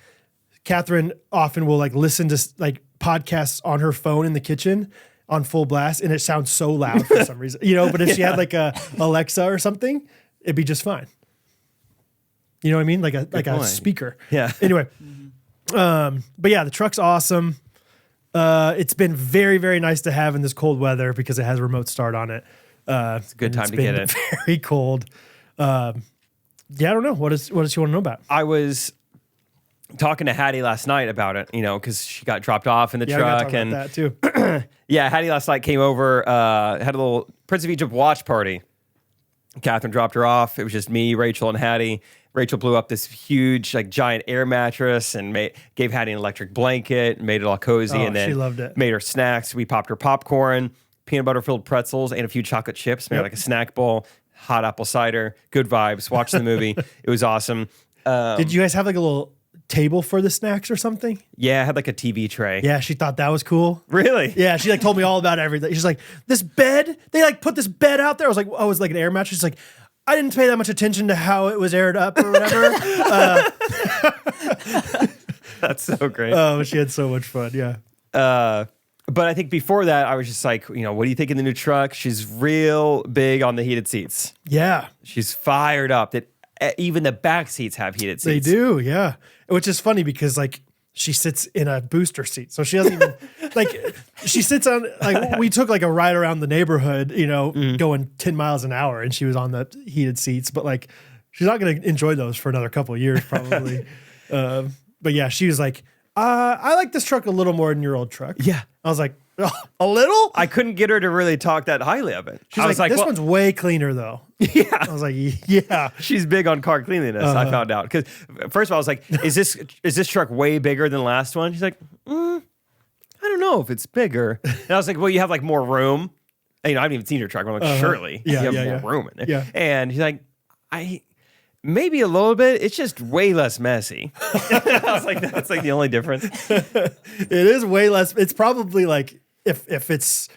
Catherine often will like listen to like podcasts on her phone in the kitchen on full blast, and it sounds so loud for some reason. But if she had like a Alexa or something, it'd be just fine. You know what I mean? Like a speaker. Yeah. Anyway. But yeah, the truck's awesome. It's been very, very nice to have in this cold weather because it has a remote start on it. It's a good time to get it. Very cold. Yeah, I don't know. What does she want to know about? I was talking to Hattie last night about it, because she got dropped off in the truck. We gotta talk about that too. Yeah, Hattie last night came over, had a little Prince of Egypt watch party. Catherine dropped her off. It was just me, Rachel, and Hattie. Rachel blew up this huge, like, giant air mattress and gave Hattie an electric blanket, made it all cozy, and then she loved it. Made her snacks. We popped her popcorn, peanut butter filled pretzels, and a few chocolate chips. Made like a snack bowl, hot apple cider, good vibes. Watched the movie. It was awesome. Did you guys have like a little table for the snacks or something? Yeah, I had like a TV tray. Yeah, she thought that was cool. Really? Yeah, she like told me all about everything. She's like, this bed, they like put this bed out there. I was like, oh, it was like an air mattress. She's like, I didn't pay that much attention to how it was aired up or whatever. That's so great. Oh, she had so much fun. Yeah. But I think before that, I was just like, what do you think of the new truck? She's real big on the heated seats. Yeah. She's fired up that even the back seats have heated seats. They do, yeah. Which is funny because like she sits in a booster seat. So she doesn't even like she sits on like we took like a ride around the neighborhood, going 10 miles an hour and she was on the heated seats, but like she's not going to enjoy those for another couple of years probably. But yeah, she was like, I like this truck a little more than your old truck. Yeah. I was like, oh, a little? I couldn't get her to really talk that highly of it. She's like, this one's way cleaner though. Yeah. I was like, yeah. She's big on car cleanliness, I found out. Because first of all, I was like, is this truck way bigger than the last one? She's like, I don't know if it's bigger. And I was like, well, you have like more room. And, I haven't even seen your truck. I'm like, surely you have more room in there. Yeah. And she's like, maybe a little bit. It's just way less messy. I was like, that's like the only difference. It is way less. It's probably like if it's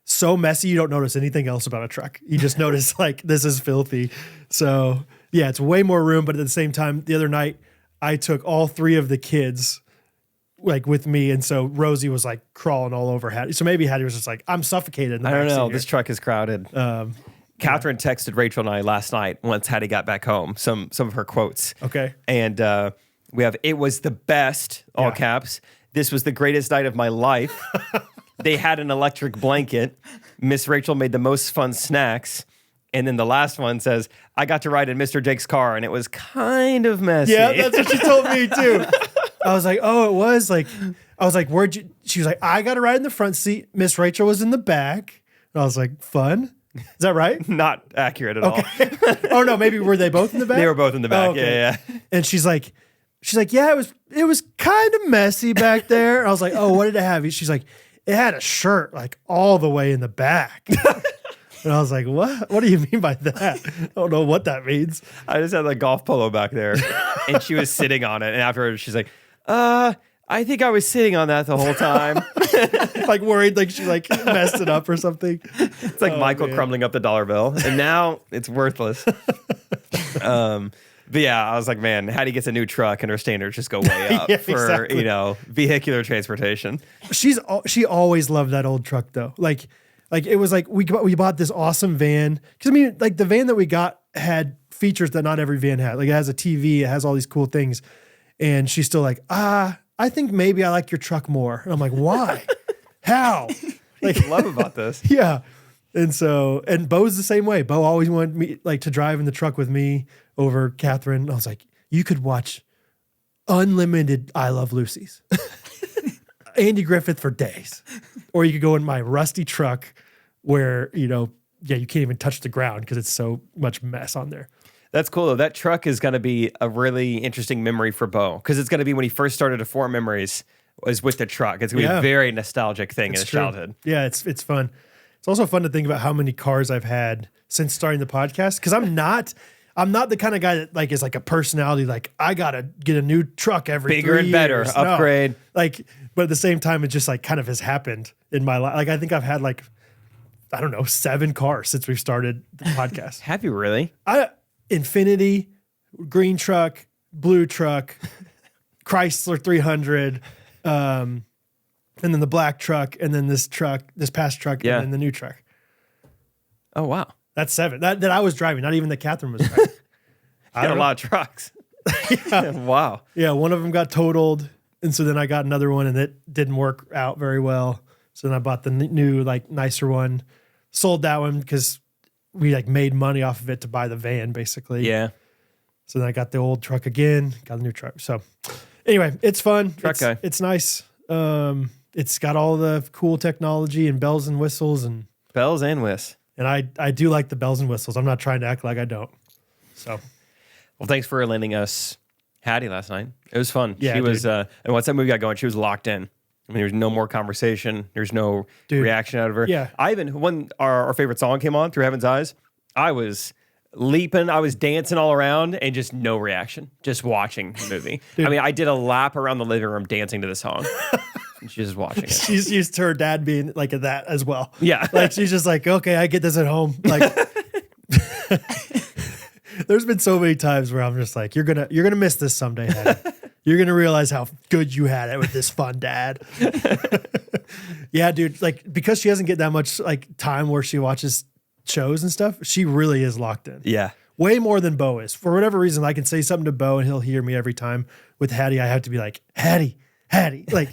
so messy, you don't notice anything else about a truck. You just notice like this is filthy. So yeah, it's way more room. But at the same time, the other night I took all 3 of the kids like with me, and so Rosie was like crawling all over Hattie. So maybe Hattie was just like, I'm suffocated in the I don't know. backseat This truck is crowded. Catherine texted Rachel and I last night once Hattie got back home, some of her quotes. Okay. And we have, it was the best, all caps. This was the greatest night of my life. They had an electric blanket. Miss Rachel made the most fun snacks. And then the last one says, I got to ride in Mr. Jake's car and it was kind of messy. Yeah, that's what she told me too. I was like, oh, it was like, I was like, where'd you, she was like, I got to ride in the front seat. Miss Rachel was in the back. And I was like, fun. Is that right? Not accurate at all. Oh no, maybe were they both in the back? They were both in the back. Oh, okay. Yeah. And she's like, yeah, it was kind of messy back there. I was like, oh, what did it have? She's like, it had a shirt like all the way in the back. And I was like, what? What do you mean by that? I don't know what that means. I just had a golf polo back there and she was sitting on it. And afterwards she's like, I think I was sitting on that the whole time. Like worried like she like messed it up or something. It's like Michael crumbling up the dollar bill. And now it's worthless. But yeah, I was like, man, Hattie gets a new truck and her standards just go way up for, exactly. Vehicular transportation. She always loved that old truck though. Like it was like we bought this awesome van. Cause I mean, like the van that we got had features that not every van had. Like it has a TV, it has all these cool things. And she's still like, I think maybe I like your truck more. And I'm like, why? How? Like, I love about this. Yeah. And Bo's the same way. Bo always wanted me like to drive in the truck with me over Catherine. And I was like, you could watch unlimited I Love Lucy's. Andy Griffith for days. Or you could go in my rusty truck where, you can't even touch the ground because it's so much mess on there. That's cool, though. That truck is going to be a really interesting memory for Bo because it's going to be when he first started to form memories was with the truck. It's going to be a very nostalgic thing in his childhood. Yeah, it's fun. It's also fun to think about how many cars I've had since starting the podcast because I'm not the kind of guy that like is like a personality like I got to get a new truck every bigger 3 and better, years. upgrade. No. Like, but at the same time, it just like kind of has happened in my life. Like I think I've had like, I don't know, 7 cars since we've started the podcast. Have you really? Infinity, green truck, blue truck, Chrysler 300, and then the black truck, and then this past truck, and then the new truck. Oh, wow. That's 7. That I was driving, not even that Catherine was driving. I got a lot of trucks. Wow. Yeah, one of them got totaled, and so then I got another one, and it didn't work out very well. So then I bought the new, like, nicer one, sold that one because we like made money off of it to buy the van, basically. Yeah. So then I got the old truck again, got a new truck. So anyway, it's fun. Guy. It's nice. It's got all the cool technology and bells and whistles and bells and whistles. And I do like the bells and whistles. I'm not trying to act like I don't. So, well, thanks for lending us Hattie last night. It was fun. Yeah, she was, and once that movie got going, she was locked in. I mean, there's no more conversation. There's no reaction out of her. Yeah. When our favorite song came on, Through Heaven's Eyes, I was leaping, I was dancing all around, and just no reaction, just watching the movie. I mean, I did a lap around the living room dancing to the song. And she's just watching it. She's used to her dad being like that as well. Yeah. Like she's just like, okay, I get this at home. Like there's been so many times where I'm just like, you're gonna miss this someday, Hattie. You're gonna realize how good you had it with this fun dad. Yeah, dude. Like because she doesn't get that much like time where she watches shows and stuff, she really is locked in. Yeah. Way more than Bo is. For whatever reason, I can say something to Bo and he'll hear me every time. With Hattie, I have to be like, Hattie. Like,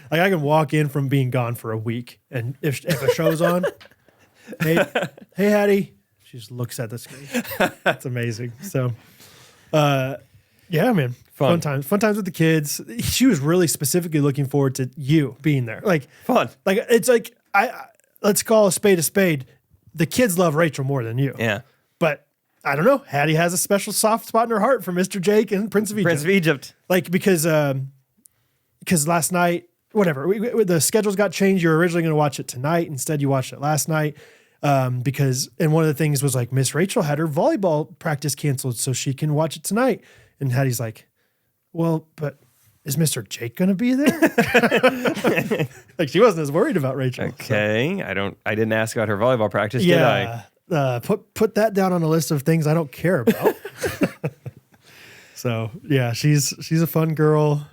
like I can walk in from being gone for a week, and if a show's on, hey Hattie, she just looks at the screen. It's amazing. So, yeah, man, fun times with the kids. She was really specifically looking forward to you being there. Like fun. Like it's like let's call a spade a spade. The kids love Rachel more than you. Yeah, but I don't know. Hattie has a special soft spot in her heart for Mr. Jake and Prince of Egypt. Prince of Egypt. Like because last night, whatever, the schedules got changed. You were originally going to watch it tonight. Instead, you watched it last night and one of the things was like Miss Rachel had her volleyball practice canceled so she can watch it tonight. And Hattie's like, well, but is Mr. Jake going to be there? Like she wasn't as worried about Rachel. Okay. So. I didn't ask about her volleyball practice, did I? Put that down on a list of things I don't care about. So yeah, she's a fun girl.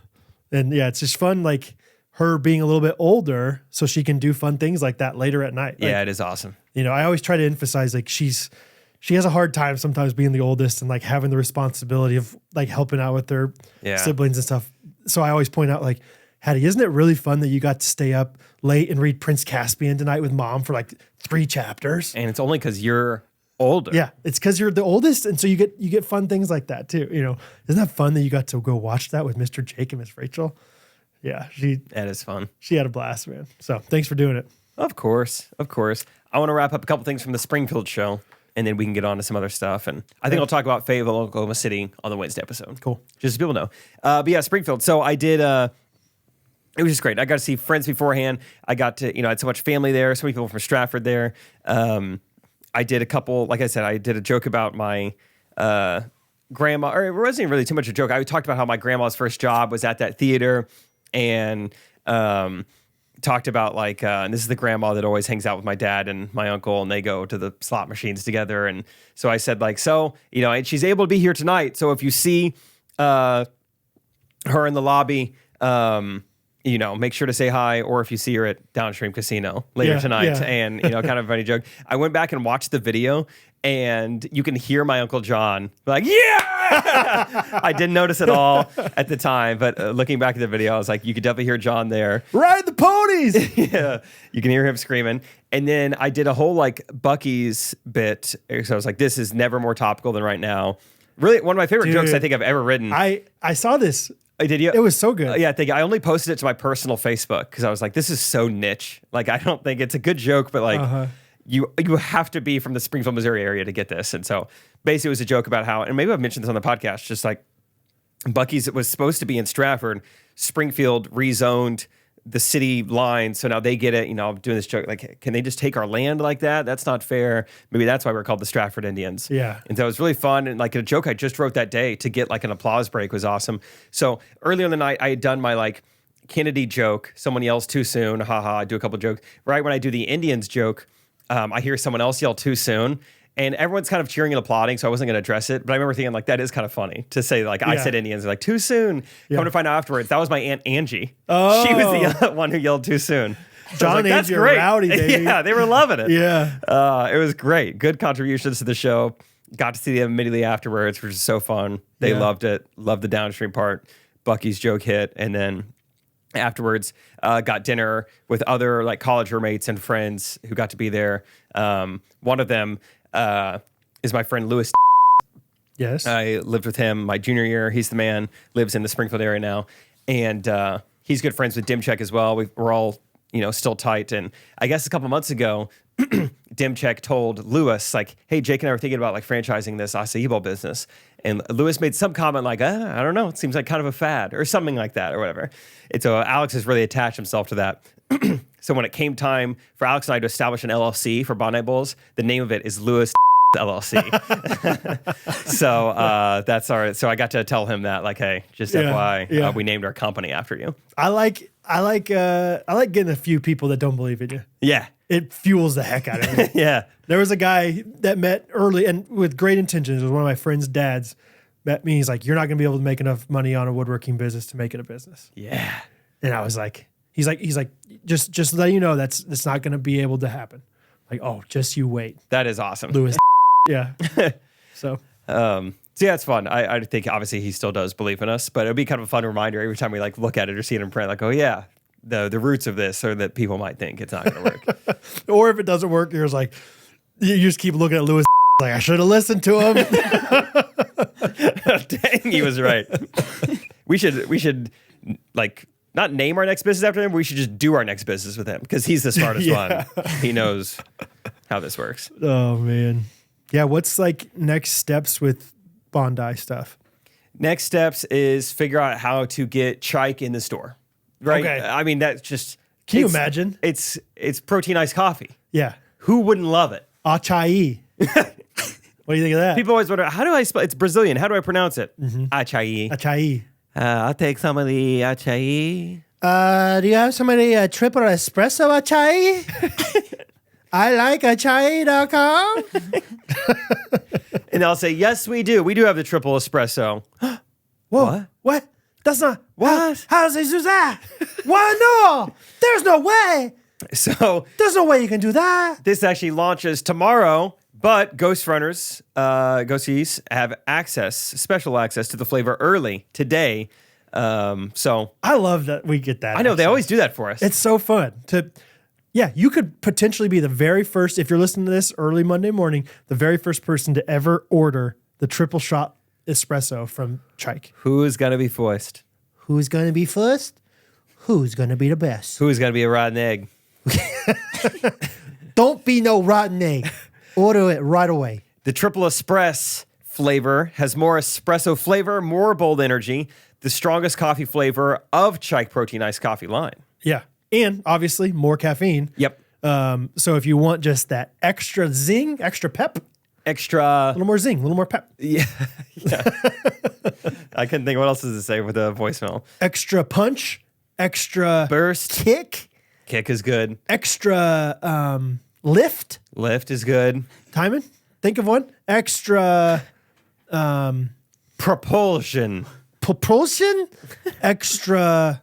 And yeah, it's just fun, like her being a little bit older so she can do fun things like that later at night. Yeah, like, it is awesome. You know, I always try to emphasize like she has a hard time sometimes being the oldest and like having the responsibility of like helping out with their siblings and stuff. So I always point out like, Hattie, isn't it really fun that you got to stay up late and read Prince Caspian tonight with Mom for like 3 chapters? And it's only because you're older. Yeah, it's because you're the oldest, and so you get fun things like that too. You know, isn't that fun that you got to go watch that with Mr. Jake and Miss Rachel? Yeah, that is fun. She had a blast, man. So thanks for doing it. Of course. I want to wrap up a couple things from the Springfield show, and then we can get on to some other stuff. And I think I'll talk about Fayetteville, Oklahoma City on the Wednesday episode. Cool. Just so people know. But yeah, Springfield. So I did. It was just great. I got to see friends beforehand. I got to, I had so much family there, so many people from Stratford there. I did a couple, like I said, I did a joke about my grandma, or it wasn't really too much a joke. I talked about how my grandma's first job was at that theater, and talked about like, and this is the grandma that always hangs out with my dad and my uncle, and they go to the slot machines together. And so I said like, so, and she's able to be here tonight. So if you see her in the lobby, make sure to say hi, or if you see her at Downstream Casino later tonight. Yeah. And, kind of a funny joke. I went back and watched the video, and you can hear my Uncle John like, yeah! I didn't notice it all at the time, but looking back at the video, I was like, you could definitely hear John there. Ride the ponies! Yeah, you can hear him screaming. And then I did a whole like Buc-ee's bit. So I was like, this is never more topical than right now. Really, one of my favorite jokes I think I've ever written. I saw this. Did you? It was so good. Yeah, I only posted it to my personal Facebook because I was like, this is so niche. Like, I don't think it's a good joke, but like, you have to be from the Springfield, Missouri area to get this. And so basically it was a joke about how, and maybe I've mentioned this on the podcast, just like Buc-ee's was supposed to be in Stratford. Springfield rezoned the city line, so now they get it. I'm doing this joke like, can they just take our land like that? That's not fair. Maybe that's why we're called the Stratford Indians. Yeah. And so it was really fun, and like a joke I just wrote that day to get like an applause break was awesome. So earlier in the night, I had done my like Kennedy joke. Someone yells too soon. Haha. I do a couple jokes. Right when I do the Indians joke, I hear someone else yell too soon. And everyone's kind of cheering and applauding, so I wasn't going to address it. But I remember thinking, like, that is kind of funny to say, like, I said Indians. Like, too soon. Come to find out afterwards, that was my Aunt Angie. Oh. She was the one who yelled too soon. John and Angie are rowdy, baby. Yeah, they were loving it. Yeah. It was great. Good contributions to the show. Got to see them immediately afterwards, which was so fun. They loved it. Loved the Downstream part. Buc-ee's joke hit. And then afterwards, got dinner with other, like, college roommates and friends who got to be there. One of them... is my friend Lewis. Yes. I lived with him my junior year. He's the man, lives in the Springfield area now. And he's good friends with Dimcheck as well. We're all, still tight. And I guess a couple months ago, Dimcheck told Lewis, like, hey, Jake and I were thinking about like franchising this acai bowl business. And Lewis made some comment like, I don't know, it seems like kind of a fad or something like that or whatever. And so Alex has really attached himself to that. So when it came time for Alex and I to establish an LLC for Bon Night Bowls, the name of it is Lewis LLC. So that's our. So I got to tell him that, like, hey, just FYI, we named our company after you. I like getting a few people that don't believe in you. Yeah, it fuels the heck out of me. Yeah, there was a guy that met early and with great intentions. It was one of my friend's dads. Met me. He's like, you're not going to be able to make enough money on a woodworking business to make it a business. Yeah, and I was like, he's like, just let you know that's not going to be able to happen. Like, oh, just you wait. That is awesome, Lewis. Yeah. So yeah, it's fun. I think obviously he still does believe in us, but it'll be kind of a fun reminder every time we like look at it or see it in print, like, oh yeah, the roots of this, or that people might think it's not going to work. Or if it doesn't work, you're just like, you just keep looking at Lewis like, I should have listened to him. Dang, he was right. We should like not name our next business after him. We should just do our next business with him because he's the smartest one. He knows how this works. Oh man. Yeah, what's like next steps with Bondi stuff? Next steps is figure out how to get Chike in the store. Right? Okay. I mean, that's just... Can you imagine? It's protein iced coffee. Yeah. Who wouldn't love it? Acai. What do you think of that? People always wonder, how do I spell... It's Brazilian. How do I pronounce it? Mm-hmm. Acai. Acai. I'll take some of the acai. Do you have some of the triple espresso acai? I like acai.com. And I'll say, yes, we do. We do have the triple espresso. Whoa. What? That's not... What? How does he do that? Why no? There's no way. So... There's no way you can do that. This actually launches tomorrow, but Ghostrunners, Ghosties, have special access to the flavor early today. So... I love that we get that. I know, they always do that for us. It's so fun to... Yeah, you could potentially be the very first, if you're listening to this early Monday morning, the very first person to ever order the triple shot espresso from Chike. Who is going to be first? Who's going to be first? Who's going to be the best? Who is going to be a rotten egg? Don't be no rotten egg. Order it right away. The triple espresso flavor has more espresso flavor, more bold energy, the strongest coffee flavor of Chike Protein Iced Coffee line. Yeah. And obviously more caffeine. Yep. So if you want just that extra zing, extra pep, a little more zing, a little more pep. Yeah. I couldn't think what else does it say with a voicemail. Extra punch, extra burst, kick. Kick is good. Extra lift. Lift is good. Timon, think of one. Extra propulsion. Propulsion. Extra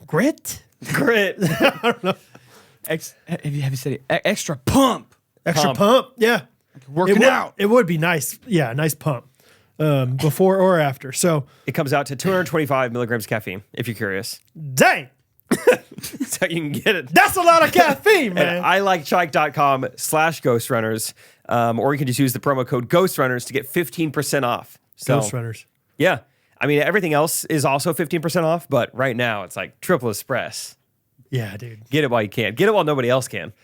grit. I don't know. Have you said it? Extra pump. Extra pump. Yeah. Working out. It would be nice. Yeah, nice pump. Before or after. So it comes out to 225 milligrams caffeine, if you're curious. Dang. So you can get it. That's a lot of caffeine, man. I like Chike.com/Ghostrunners. Or you can just use the promo code Ghostrunners to get 15% off. So, Ghostrunners. Yeah. I mean, everything else is also 15% off, but right now it's like triple espresso. Yeah, dude. Get it while you can. Get it while nobody else can.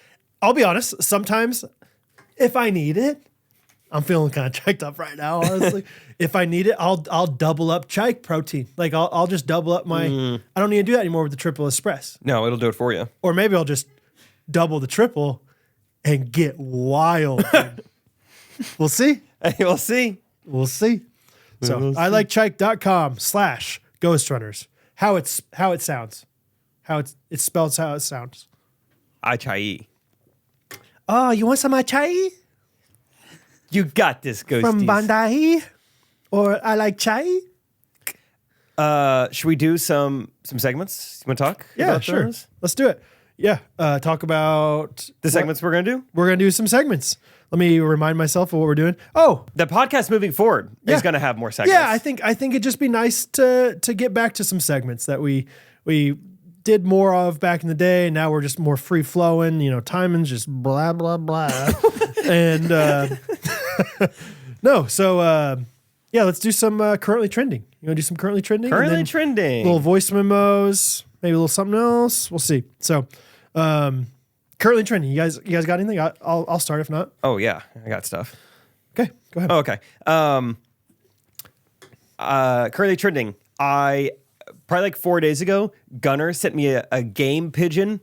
I'll be honest. Sometimes if I need it, I'm feeling kind of checked up right now, honestly. If I need it, I'll double up Chike protein. Like I'll just double up my, I don't need to do that anymore with the triple espresso. No, it'll do it for you. Or maybe I'll just double the triple and get wild. We'll see. We'll see. We'll see. So I like Chike.com/Ghostrunners. How it sounds. How it spells how it sounds. Acai. Oh, you want some acai? You got this, Ghosties. From Bondi? Or I like chai? Should we do some segments? You want to talk? Yeah, sure. Those? Let's do it. Yeah. Talk about the segments we're going to do? We're going to do some segments. Let me remind myself of what we're doing. Oh, the podcast moving forward is going to have more segments. Yeah, I think it'd just be nice to get back to some segments that we did more of back in the day. And now we're just more free flowing. You know, Timon's just blah blah blah. And no, so let's do some currently trending. You want to do some currently trending? Currently trending. Little voice memos, maybe a little something else. We'll see. So, currently trending. You guys got anything? I'll start if not. Oh yeah, I got stuff. Okay, go ahead. Oh, okay. Currently trending. I probably like 4 days ago, Gunner sent me a game pigeon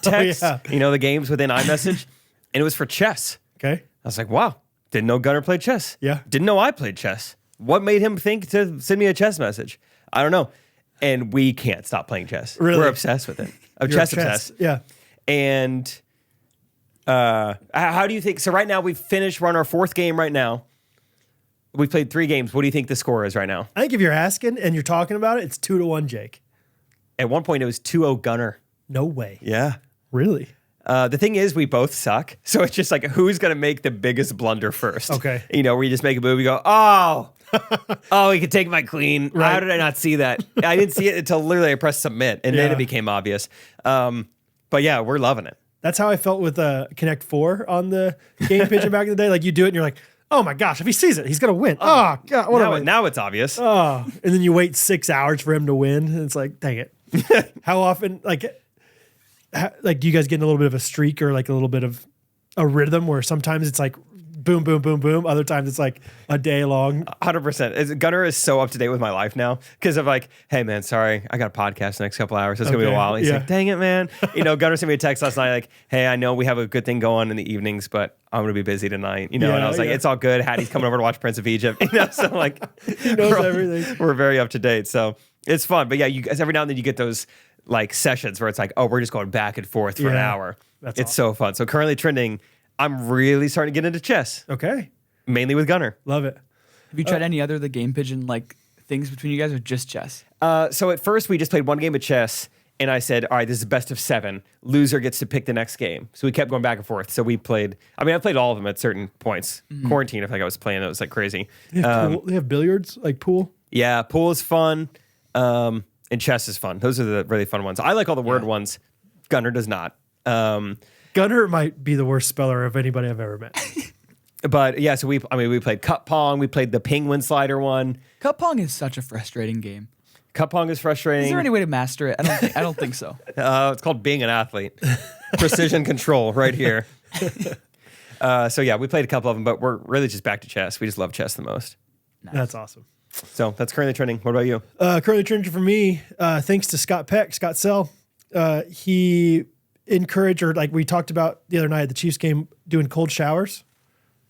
text. Oh, yeah. You know, the games within iMessage, and it was for chess. Okay. I was like, wow, didn't know Gunner played chess. Yeah. Didn't know I played chess. What made him think to send me a chess message? I don't know. And we can't stop playing chess. Really? We're obsessed with it. I'm You're chess obsessed. Yeah. And how do you think? So right now we're on our 4th game right now. We played 3 games. What do you think the score is right now? I think if you're asking and you're talking about it, it's 2-1, Jake. At one point it was 2-0 Gunner. No way. Yeah. Really? The thing is, we both suck. So it's just like, who's going to make the biggest blunder first? Okay. You know, where you just make a move, you go, oh, he could take my queen. Right. How did I not see that? I didn't see it until literally I pressed submit, and then Yeah. it became obvious. But yeah, we're loving it. That's how I felt with Connect 4 on the game pigeon back in the day. Like, you do it and you're like, oh my gosh, if he sees it, he's going to win. Oh, God. Now it's obvious. Oh, and then you wait 6 hours for him to win. And it's like, dang it. How often, do you guys get in a little bit of a streak or like a little bit of a rhythm where sometimes it's like boom, boom, boom, boom. Other times it's like a day long. 100%. Gunner is so up to date with my life now because of like, hey man, sorry, I got a podcast the next couple hours. It's gonna be a while. He's like, dang it, man. You know, Gunner sent me a text last night like, hey, I know we have a good thing going in the evenings, but I'm gonna be busy tonight. You know, and I was like, it's all good. Hattie's coming over to watch Prince of Egypt. You know, so like, He knows everything. We're very up to date, so it's fun. But yeah, you guys every now and then you get those like sessions where it's like, oh, we're just going back and forth for an hour. That's it's so fun. So currently trending, I'm really starting to get into chess. Okay. Mainly with Gunner. Love it. Have you tried any other of the game pigeon like things between you guys, or just chess? So at first we just played one game of chess, and I said, all right, this is best of 7. Loser gets to pick the next game. So we kept going back and forth. So we played, I played all of them at certain points. Quarantine, I think I was playing, it was like crazy. They have billiards, like pool. Yeah, pool is fun. And chess is fun. Those are the really fun ones. I like all the word ones. Gunner does not. Gunner might be the worst speller of anybody I've ever met. But yeah, so we played cup pong. We played the penguin slider one. Cup pong is such a frustrating game. Cup pong is frustrating. Is there any way to master it? I don't think so. It's called being an athlete. Precision control right here. So yeah, we played a couple of them, but we're really just back to chess. We just love chess the most. Nice. That's awesome. So that's currently trending. What about you? Currently trending for me, thanks to Scott Sell. He encouraged, or like we talked about the other night at the Chiefs game, doing cold showers.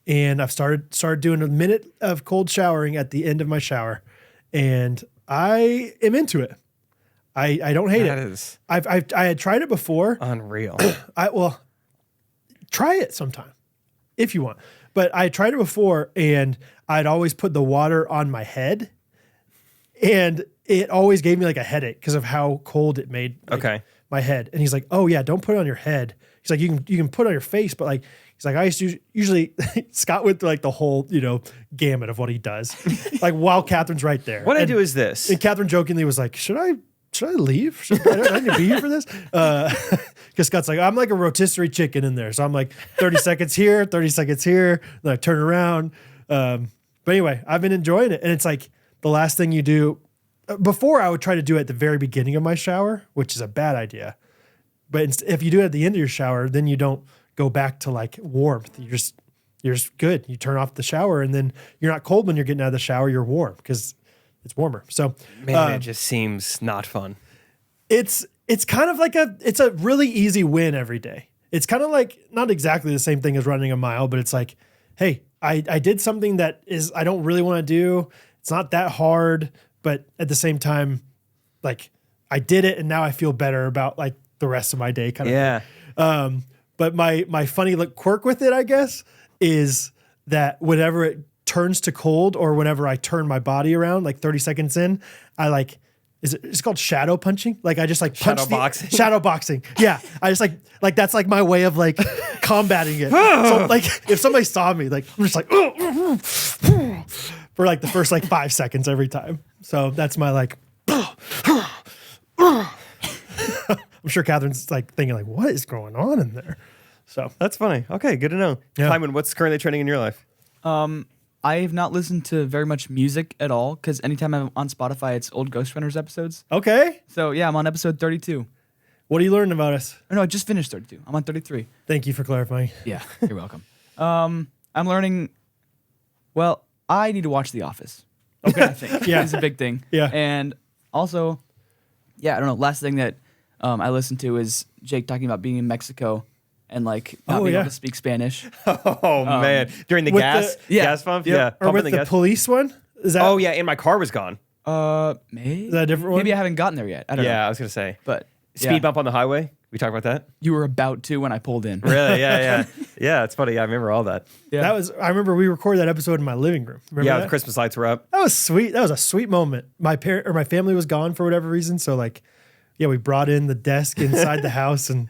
And I've started doing a minute of cold showering at the end of my shower. And I am into it. I don't hate That it. is I had tried it before. unreal. Try it sometime if you want. But I tried it before, and I'd always put the water on my head, and it always gave me like a headache because of how cold it made my head. And he's like, "Oh yeah, don't put it on your head." He's like, "You can put it on your face, but like." He's like, I used to usually Scott went through like the whole, gamut of what he does. Like while Catherine's right there. What I do is this. And Catherine jokingly was like, should I leave? I need to be here for this? Because Scott's like, I'm like a rotisserie chicken in there. So I'm like 30 seconds here, 30 seconds here. Then I turn around. But anyway, I've been enjoying it. And it's like the last thing you do. Before I would try to do it at the very beginning of my shower, which is a bad idea. But if you do it at the end of your shower, then you don't go back to like warmth. You're just good. You turn off the shower, and then you're not cold when you're getting out of the shower. You're warm because it's warmer. So Man, it just seems not fun. It's kind of like it's a really easy win every day. It's kind of like not exactly the same thing as running a mile, but it's like, hey, I did something that is I don't really want to do. It's not that hard, but at the same time, like I did it, and now I feel better about like the rest of my day. Kind of thing. But my funny quirk with it, I guess, is that whenever it turns to cold or whenever I turn my body around, like 30 seconds in, I like, it's called shadow punching. Like I just like punch shadow boxing. Yeah. I just like that's like my way of like combating it. So like if somebody saw me, like I'm just like, for like the first like 5 seconds every time. So that's my like, I'm sure Catherine's like thinking like, what is going on in there? So That's funny. Okay, good to know. Yeah. Simon, what's currently trending in your life? I have not listened to very much music at all because anytime I'm on Spotify, it's old Ghostrunners episodes. Okay. So yeah, I'm on episode 32. What are you learning about us? Oh, no, I just finished 32. I'm on 33. Thank you for clarifying. Yeah, you're welcome. I'm learning. Well, I need to watch The Office. Okay, I think it's a big thing. Yeah, and also, I don't know. Last thing that I listened to is Jake talking about being in Mexico and like not being able to speak Spanish. Oh man, during the gas pump, or with the police one. Is that? Oh yeah, and my car was gone. Maybe is that a different one? Maybe I haven't gotten there yet. I don't know. Yeah, I was gonna say, but speed bump on the highway. We talked about that. You were about to when I pulled in. Really? Yeah. It's funny. I remember all that. Yeah. I remember we recorded that episode in my living room. Remember that? The Christmas lights were up. That was sweet. That was a sweet moment. My family was gone for whatever reason, so like, we brought in the desk inside the house, and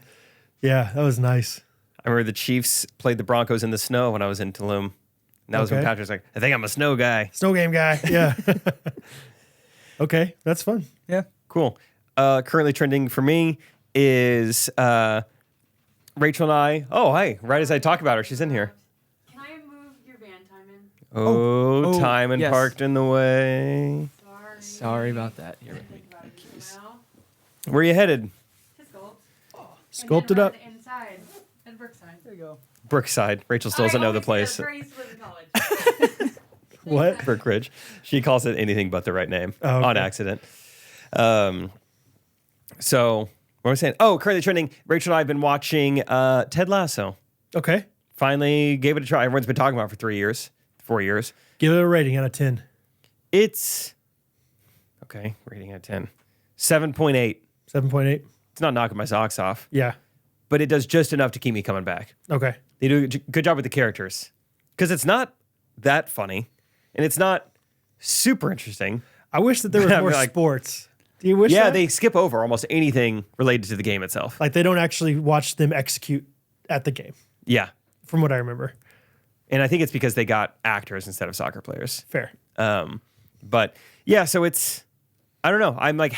that was nice. I remember the Chiefs played the Broncos in the snow when I was in Tulum. And that was when Patrick's like, I think I'm a snow guy. Snow game guy. Yeah. Okay, that's fun. Yeah. Cool. Currently trending for me is Rachel and I. Oh, hi. Right as I talk about her, she's in here. Can I move your van time in? Oh, time and parked in the way. Sorry about that. Here, Where are you headed? To Sculpt. Sculpt it up. Inside. At Brookside. There you go. Brookside. Rachel still doesn't know the place. What? Brookridge. She calls it anything but the right name on accident. So, what was I saying? Oh, currently trending. Rachel and I have been watching Ted Lasso. Okay. Finally gave it a try. Everyone's been talking about it for 4 years. Give it a rating out of 10. It's okay. Rating out of 10. 7.8. 7.8. It's not knocking my socks off. Yeah. But it does just enough to keep me coming back. Okay. They do a good job with the characters. Because it's not that funny. And it's not super interesting. I wish that there was more sports. Do you wish that? Yeah, they skip over almost anything related to the game itself. Like they don't actually watch them execute at the game. Yeah. From what I remember. And I think it's because they got actors instead of soccer players. Fair. But yeah, so it's, I don't know. I'm like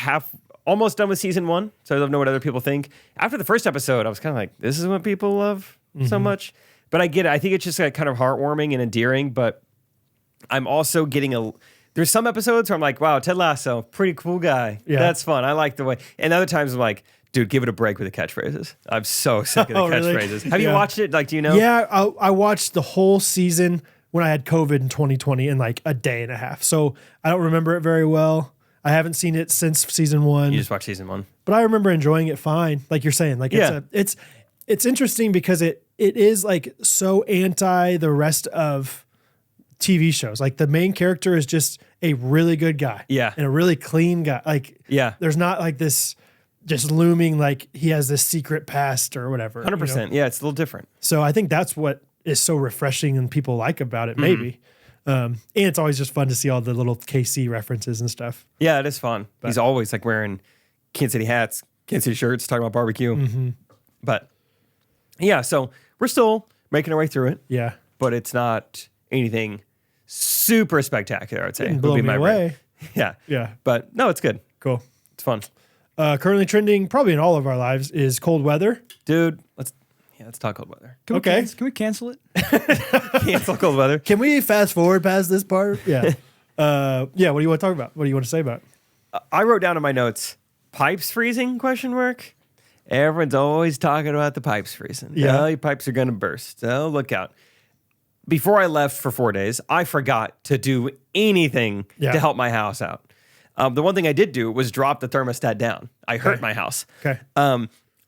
almost done with season 1. So I don't know what other people think. After the first episode, I was kind of like, this is what people love so much. But I get it. I think it's just like kind of heartwarming and endearing. But I'm also getting there's some episodes where I'm like, wow, Ted Lasso, pretty cool guy. Yeah. That's fun. I like the way. And other times I'm like, dude, give it a break with the catchphrases. I'm so sick of the catchphrases. Really? Have you watched it? Like, do you know? Yeah, I watched the whole season when I had COVID in 2020 in like a day and a half. So I don't remember it very well. I haven't seen it since season 1. You just watched season 1. But I remember enjoying it fine. Like you're saying, like it's interesting because it is like so anti the rest of TV shows. Like the main character is just a really good guy. Yeah. And a really clean guy. Like, there's not like this just looming, like he has this secret past or whatever. 100%. You know? Yeah. It's a little different. So I think that's what is so refreshing and people like about it, maybe. And it's always just fun to see all the little KC references and stuff. Yeah, it is fun. But he's always like wearing Kansas City hats, Kansas City shirts, talking about barbecue. But yeah, so we're still making our way through it. Yeah. But it's not anything super spectacular, I'd say. Didn't blow me away. Yeah. Yeah. But no, it's good. Cool. It's fun. Currently trending, probably in all of our lives, is cold weather. Dude, let's talk cold weather. Can we cancel it? Cancel cold weather. Can we fast forward past this part? Yeah. What do you want to talk about? What do you want to say about it? I wrote down in my notes, pipes freezing, ? Everyone's always talking about the pipes freezing. Yeah. Oh, your pipes are going to burst. Oh, look out. Before I left for 4 days, I forgot to do anything to help my house out. The one thing I did do was drop the thermostat down. I hurt my house. Okay.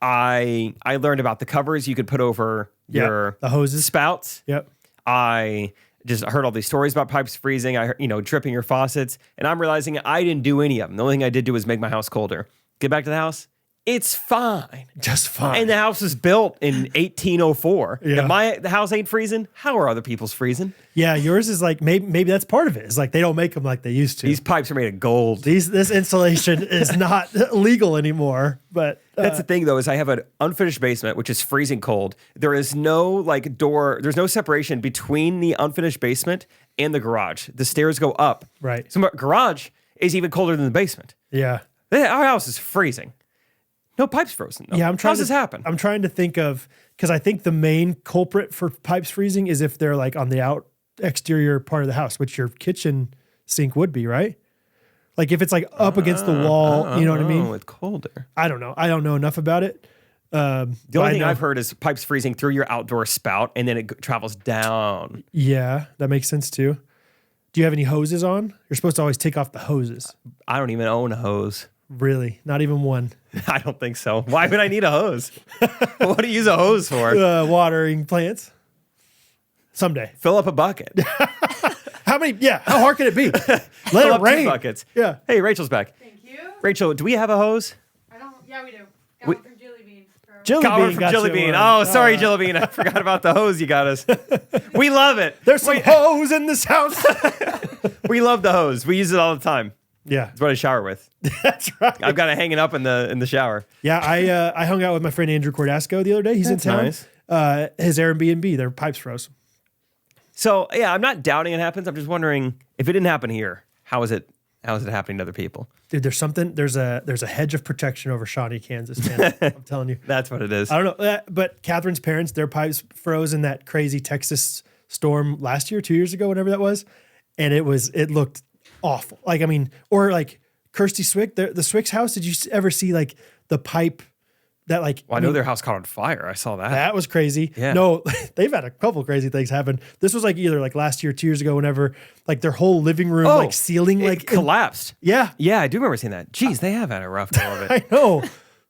I learned about the covers you could put over your the hoses, spouts. Yep. I just heard all these stories about pipes freezing. I heard, dripping your faucets, and I'm realizing I didn't do any of them. The only thing I did do was make my house colder. Get back to the house. It's fine. Just fine. And the house was built in 1804. Yeah. If the house ain't freezing, how are other people's freezing? Yeah, yours is like, maybe that's part of it. It's like they don't make them like they used to. These pipes are made of gold. This insulation is not legal anymore. But that's the thing, though, is I have an unfinished basement, which is freezing cold. There is no door. There's no separation between the unfinished basement and the garage. The stairs go up. Right. So my garage is even colder than the basement. Yeah. Our house is freezing. No pipes frozen. Though. Yeah, How's this happen? I'm trying to think of, because I think the main culprit for pipes freezing is if they're like on the exterior part of the house, which your kitchen sink would be, right? Like if it's like up against the wall, you know what I mean? It's colder. I don't know. I don't know enough about it. The only thing I've heard is pipes freezing through your outdoor spout and then it travels down. Yeah, that makes sense too. Do you have any hoses on? You're supposed to always take off the hoses. I don't even own a hose. Really? Not even one? I don't think so. Why would I need a hose? What do you use a hose for? Watering plants. Someday. Fill up a bucket. How many? Yeah. How hard can it be? Let it rain. 2 buckets. Yeah. Hey, Rachel's back. Thank you. Rachel, do we have a hose? Yeah, we do. Got one from Jelly Bean. Got one from Jelly Bean. Oh, sorry, Jelly Bean. I forgot about the hose you got us. We love it. There's some hose in this house. We love the hose. We use it all the time. Yeah. It's what I shower with. That's right. I've got it hanging up in the shower. Yeah, I hung out with my friend Andrew Cordasco the other day. He's in town. Nice. His Airbnb, their pipes froze. So yeah, I'm not doubting it happens. I'm just wondering if it didn't happen here, how is it happening to other people? Dude, there's a hedge of protection over Shawnee, Kansas, man. I'm telling you. That's what it is. I don't know, but Catherine's parents, their pipes froze in that crazy Texas storm last year, 2 years ago, whenever that was, and it looked awful. Like, I mean, or like Kirsty Swick, the Swick's house. Did you ever see like the pipe that like? Well, I know their house caught on fire. I saw that. That was crazy. Yeah. No, they've had a couple crazy things happen. This was like either like last year, 2 years ago, whenever like their whole living room, like ceiling, like collapsed. Yeah. Yeah, I do remember seeing that. Jeez, they have had a rough go of it. I know.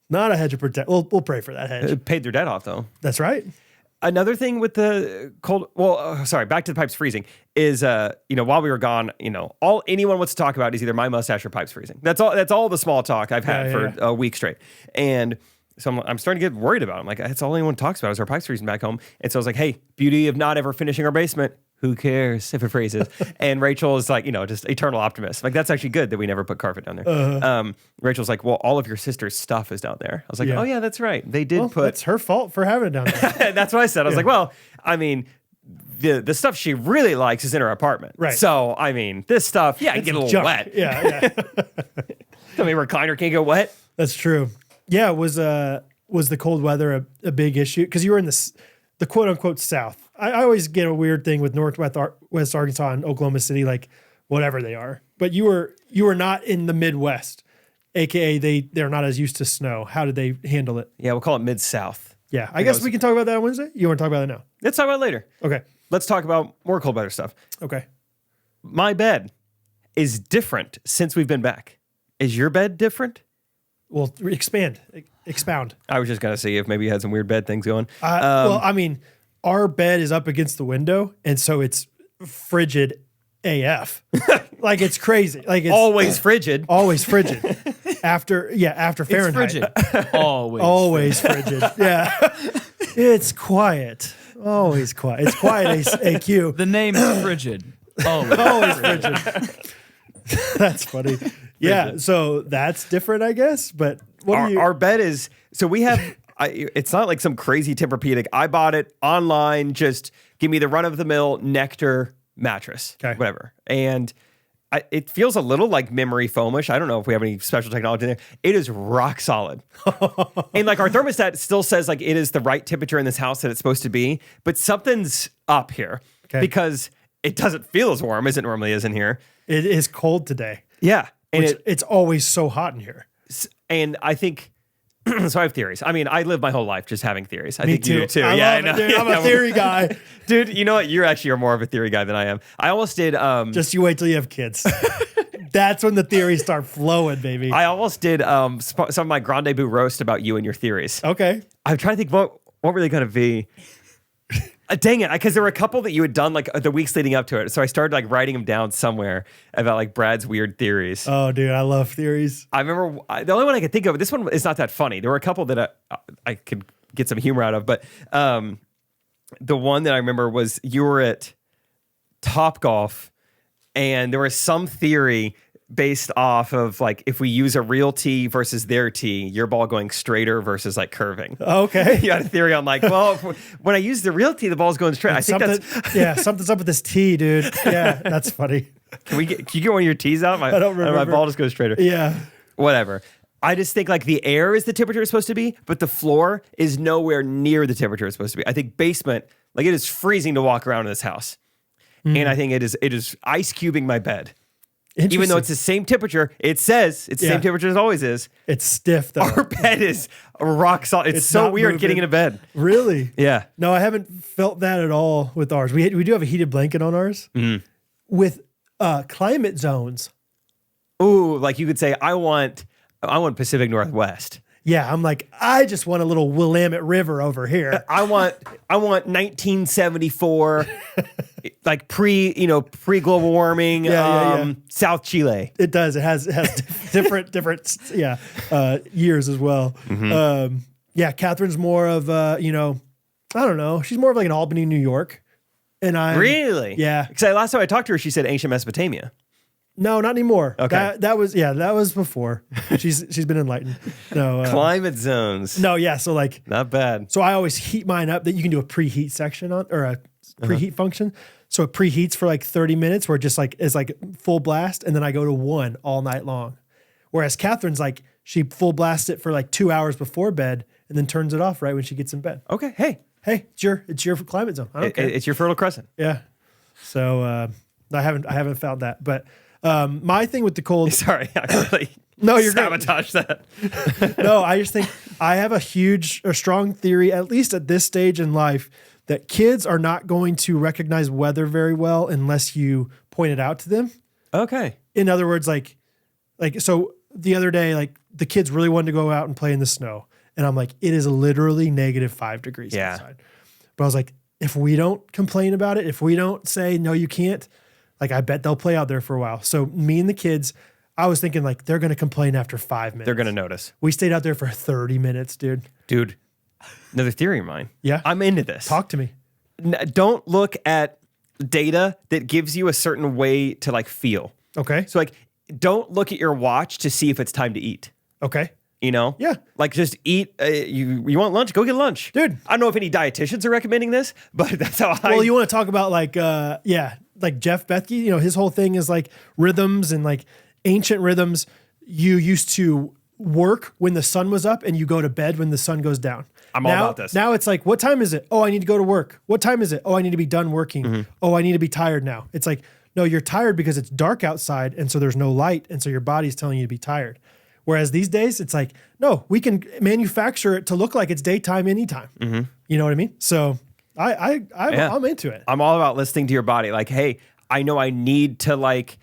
Not a hedge of protection. We'll pray for that hedge. It paid their debt off though. That's right. Another thing with the cold, back to the pipes freezing is, while we were gone, all anyone wants to talk about is either my mustache or pipes freezing. That's all the small talk I've had for a week straight. And so I'm starting to get worried about it. I'm like, that's all anyone talks about is our pipes freezing back home. And so I was like, hey, beauty of not ever finishing our basement. Who cares if it freezes? And Rachel is like, just eternal optimist. Like, that's actually good that we never put carpet down there. Rachel's like, well, all of your sister's stuff is down there. I was like, oh yeah, that's right. They did put. It's her fault for having it down there. That's what I said. I was like, well, I mean, the stuff she really likes is in her apartment. Right. So, I mean, this stuff, it get a little wet. Yeah. Tell me recliner can't get wet. That's true. Yeah, was the cold weather a big issue? Because you were in the quote unquote South. I always get a weird thing with West Arkansas and Oklahoma City, like whatever they are. But you were not in the Midwest, aka they're not as used to snow. How did they handle it? Yeah, we'll call it Mid-South. Yeah, I guess we can talk about that on Wednesday. You want to talk about it now? Let's talk about it later. Okay. Let's talk about more cold weather stuff. Okay. My bed is different since we've been back. Is your bed different? Well, expound. I was just gonna see if maybe you had some weird bed things going. Well, I mean, our bed is up against the window, and so it's frigid AF. Like it's crazy. Like it's always frigid. Always frigid. After Fahrenheit. It's frigid. Always frigid. Yeah. It's quiet. Always quiet. It's quiet AQ. The name is frigid. Always frigid. That's funny. Yeah, so that's different, I guess. But our bed is so we have. It's not like some crazy Tempur-Pedic. I bought it online. Just give me the run of the mill Nectar mattress, whatever. And it feels a little like memory foamish. I don't know if we have any special technology in there. It is rock solid. And like our thermostat still says like it is the right temperature in this house that it's supposed to be, but something's up here because it doesn't feel as warm as it normally is in here. It is cold today. Yeah. And it's always so hot in here. And I think, so I have theories. I mean, I live my whole life just having theories. I Me think too. you do too. I know. Dude, I'm a theory guy. Dude, you know what? You actually are more of a theory guy than I am. I almost did. Just you wait till you have kids. That's when the theories start flowing, baby. I almost did some of my Grande Boo roast about you and your theories. Okay. I'm trying to think what were they going to be? Dang it, because there were a couple that you had done like the weeks leading up to it. So I started like writing them down somewhere about like Brad's weird theories. Oh, dude, I love theories. I remember the only one I could think of, this one is not that funny. There were a couple that I could get some humor out of, but the one that I remember was you were at Topgolf and there was some theory based off of like if we use a real tee versus their tee, your ball going straighter versus like curving. Okay. You had a theory on like, well, when I use the real tee, the ball's going straight. I think that's something's up with this tee, dude. Yeah, that's funny. Can you get one of your tees out? I don't remember. My ball just goes straighter. Yeah. Whatever. I just think like the air is the temperature it's supposed to be, but the floor is nowhere near the temperature it's supposed to be. I think basement, like it is freezing to walk around in this house. and I think it is ice cubing my bed. Even though it's the same temperature, it says it's the same temperature as it always is. It's stiff though. Our bed is rock solid. It's so weird moving. getting into bed. Really? Yeah. No, I haven't felt that at all with ours. We do have a heated blanket on ours with climate zones. Ooh, like you could say, I want Pacific Northwest. Yeah, I'm like, I just want a little Willamette River over here. I want 1974, like pre-global warming, South Chile. It does. It has different years as well. Catherine's more of I don't know. She's more of like an Albany, New York, and I really because last time I talked to her, she said ancient Mesopotamia. No, not anymore. Okay. That was before. She's been enlightened. No. Climate zones. No, yeah. So like not bad. So I always heat mine up that you can do a preheat section on or a preheat function. So it preheats for like 30 minutes where it just like is like full blast, and then I go to 1 all night long. Whereas Catherine's like she full blasts it for like 2 hours before bed and then turns it off right when she gets in bed. Okay. Hey, it's your climate zone. I don't care. It's your Fertile Crescent. Yeah. So I haven't found that, but. My thing with the cold. Sorry, I really you're sabotage that. No, I just think I have a strong theory, at least at this stage in life, that kids are not going to recognize weather very well unless you point it out to them. Okay. In other words, like so the other day, like the kids really wanted to go out and play in the snow, and I'm like, it is literally -5 degrees outside. But I was like, if we don't complain about it, if we don't say no, you can't. Like, I bet they'll play out there for a while. So me and the kids, I was thinking like they're going to complain after 5 minutes. They're going to notice. We stayed out there for 30 minutes, dude. Dude, another theory of mine. Yeah. I'm into this. Talk to me. Don't look at data that gives you a certain way to like feel. Okay. So like, don't look at your watch to see if it's time to eat. Okay. Yeah. Like just eat. You want lunch? Go get lunch. Dude. I don't know if any dietitians are recommending this, but that's how Well, you want to talk about like, like Jeff Bethke, his whole thing is like rhythms and like ancient rhythms. You used to work when the sun was up and you go to bed when the sun goes down. I'm all about this. Now it's like, what time is it? Oh, I need to go to work. What time is it? Oh, I need to be done working. Oh, I need to be tired now. It's like, no, you're tired because it's dark outside and so there's no light. And so your body's telling you to be tired. Whereas these days it's like, no, we can manufacture it to look like it's daytime anytime. You know what I mean? So I'm into it. I'm all about listening to your body. Like, hey, I know I need to like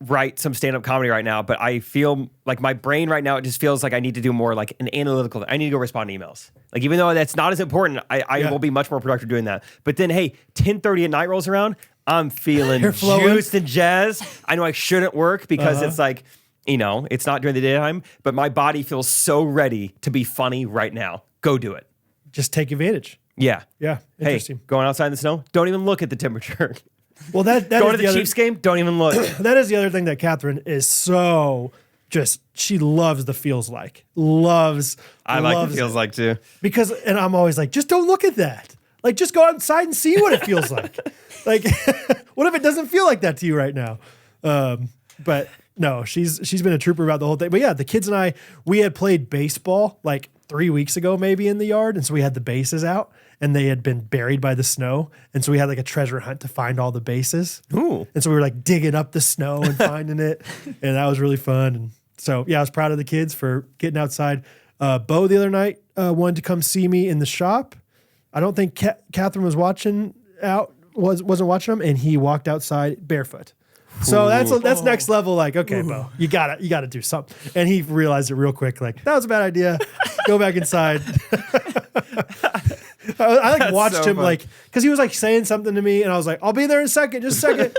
write some stand-up comedy right now, but I feel like my brain right now, it just feels like I need to do more like an analytical. I need to go respond to emails. Like, even though that's not as important, I will be much more productive doing that. But then, hey, 10:30 at night rolls around, I'm feeling juiced and jazzed. I know I shouldn't work because it's like, it's not during the daytime, but my body feels so ready to be funny right now. Go do it. Just take advantage. Yeah. Yeah. Interesting. Hey, going outside in the snow, don't even look at the temperature. Well, that going to the Chiefs game, don't even look. That is the other thing that Catherine is so she loves the feels like. I like the feels like too. Because, and I'm always like, just don't look at that. Like, just go outside and see what it feels like. Like, what if it doesn't feel like that to you right now? But no, she's been a trooper about the whole thing. But yeah, the kids and I, we had played baseball like 3 weeks ago, maybe in the yard. And so we had the bases out and they had been buried by the snow. And so we had like a treasure hunt to find all the bases. Ooh. And so we were like digging up the snow and finding it. And that was really fun. And so, yeah, I was proud of the kids for getting outside. Bo the other night wanted to come see me in the shop. I don't think Catherine was wasn't watching him. And he walked outside barefoot. So that's next level. Like, okay, Bo, you gotta do something. And he realized it real quick. Like, that was a bad idea. Go back inside. I watched him fun. Like, cause he was like saying something to me and I was like, I'll be there in a second, just a second.